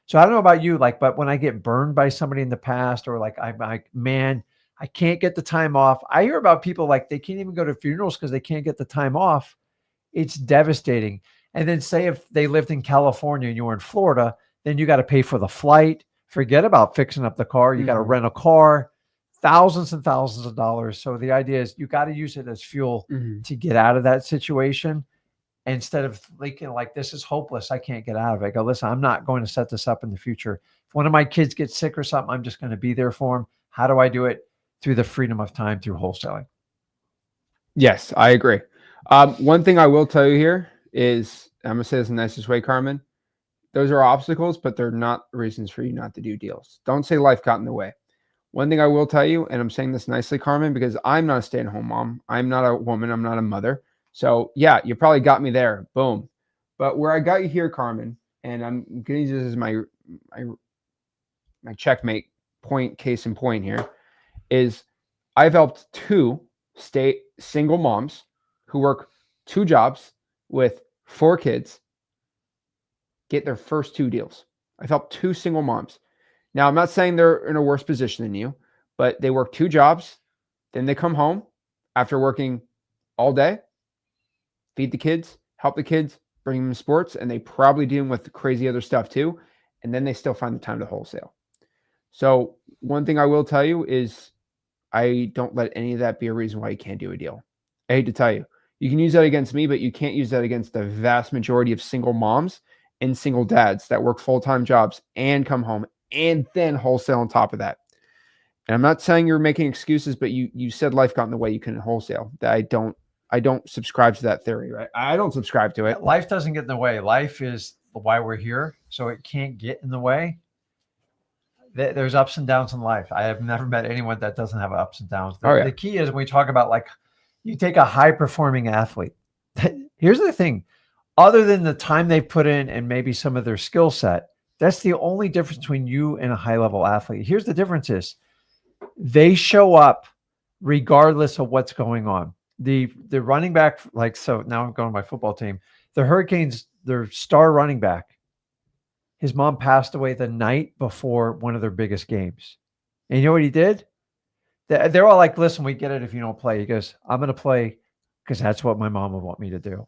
S2: So I don't know about you, like, but when I get burned by somebody in the past, or like, I'm like, man, I can't get the time off. I hear about people like they can't even go to funerals because they can't get the time off. It's devastating. And then say if they lived in California and you were in Florida, then you got to pay for the flight. Forget about fixing up the car. You got to rent a car, thousands and thousands of dollars. So the idea is you got to use it as fuel to get out of that situation. Instead of thinking like, this is hopeless, I can't get out of it. I go, listen, I'm not going to set this up in the future. If one of my kids gets sick or something, I'm just going to be there for them. How do I do it? Through the freedom of time, through wholesaling.
S1: Yes, I agree. One thing I will tell you here is, I'm going to say this in the nicest way, Carmen. Those are obstacles, but they're not reasons for you not to do deals. Don't say life got in the way. One thing I will tell you, and I'm saying this nicely, Carmen, because I'm not a stay-at-home mom. I'm not a woman. I'm not a mother. So yeah, you probably got me there. Boom. But where I got you here, Carmen, and I'm going to use this as my checkmate point, case in point here, is I've helped 2 single moms who work 2 jobs with 4 kids get their first 2 deals. I've helped 2 single moms. Now, I'm not saying they're in a worse position than you, but they work 2 jobs. Then they come home after working all day, feed the kids, help the kids, bring them to sports, and they probably dealing with crazy other stuff too. And then they still find the time to wholesale. So one thing I will tell you is I don't let any of that be a reason why you can't do a deal. I hate to tell you, you can use that against me, but you can't use that against the vast majority of single moms and single dads that work full-time jobs and come home and then wholesale on top of that. And I'm not saying you're making excuses, but you said life got in the way. You couldn't wholesale. That I don't subscribe to that theory, right? I don't subscribe to it.
S2: Life doesn't get in the way. Life is why we're here, so it can't get in the way. There's ups and downs in life. I have never met anyone that doesn't have ups and downs. The key is when we talk about, like, you take a high performing athlete. Here's the thing. Other than the time they put in and maybe some of their skill set, that's the only difference between you and a high level athlete. Here's the difference is they show up regardless of what's going on. The running back, like, so now I'm going to my football team. The Hurricanes, their star running back, his mom passed away the night before one of their biggest games. And you know what he did? They're all like, listen, we get it if you don't play. He goes, I'm going to play because that's what my mom would want me to do.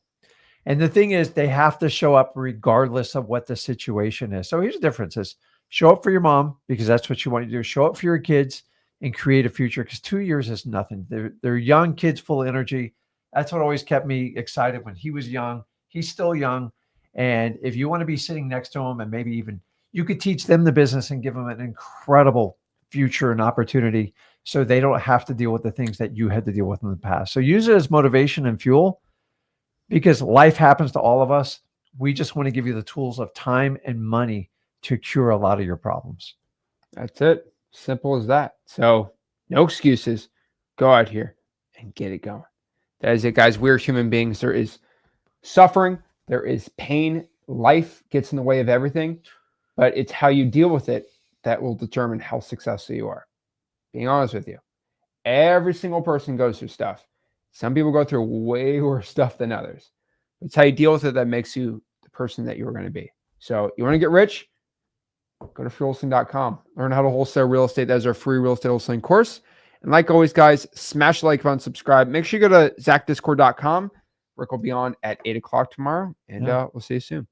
S2: And the thing is, they have to show up regardless of what the situation is. So here's the difference is show up for your mom because that's what you want to do. Show up for your kids and create a future because 2 years is nothing. They're young kids full of energy. That's what always kept me excited when he was young. He's still young. And if you want to be sitting next to him and maybe even you could teach them the business and give them an incredible future and opportunity so they don't have to deal with the things that you had to deal with in the past. So use it as motivation and fuel because life happens to all of us. We just want to give you the tools of time and money to cure a lot of your problems.
S1: That's it. Simple as that. So no excuses. Go out here and get it going. That is it, guys. We're human beings. There is suffering. There is pain. Life gets in the way of everything, but it's how you deal with it that will determine how successful you are. Being honest with you, every single person goes through stuff. Some people go through way worse stuff than others. It's how you deal with it that makes you the person that you're going to be. So you want to get rich? Go to freewholesaling.com. Learn how to wholesale real estate. That's our free real estate wholesaling course. And like always, guys, smash the like button, subscribe. Make sure you go to zachdiscord.com. Rick will be on at 8 o'clock tomorrow, and we'll see you soon.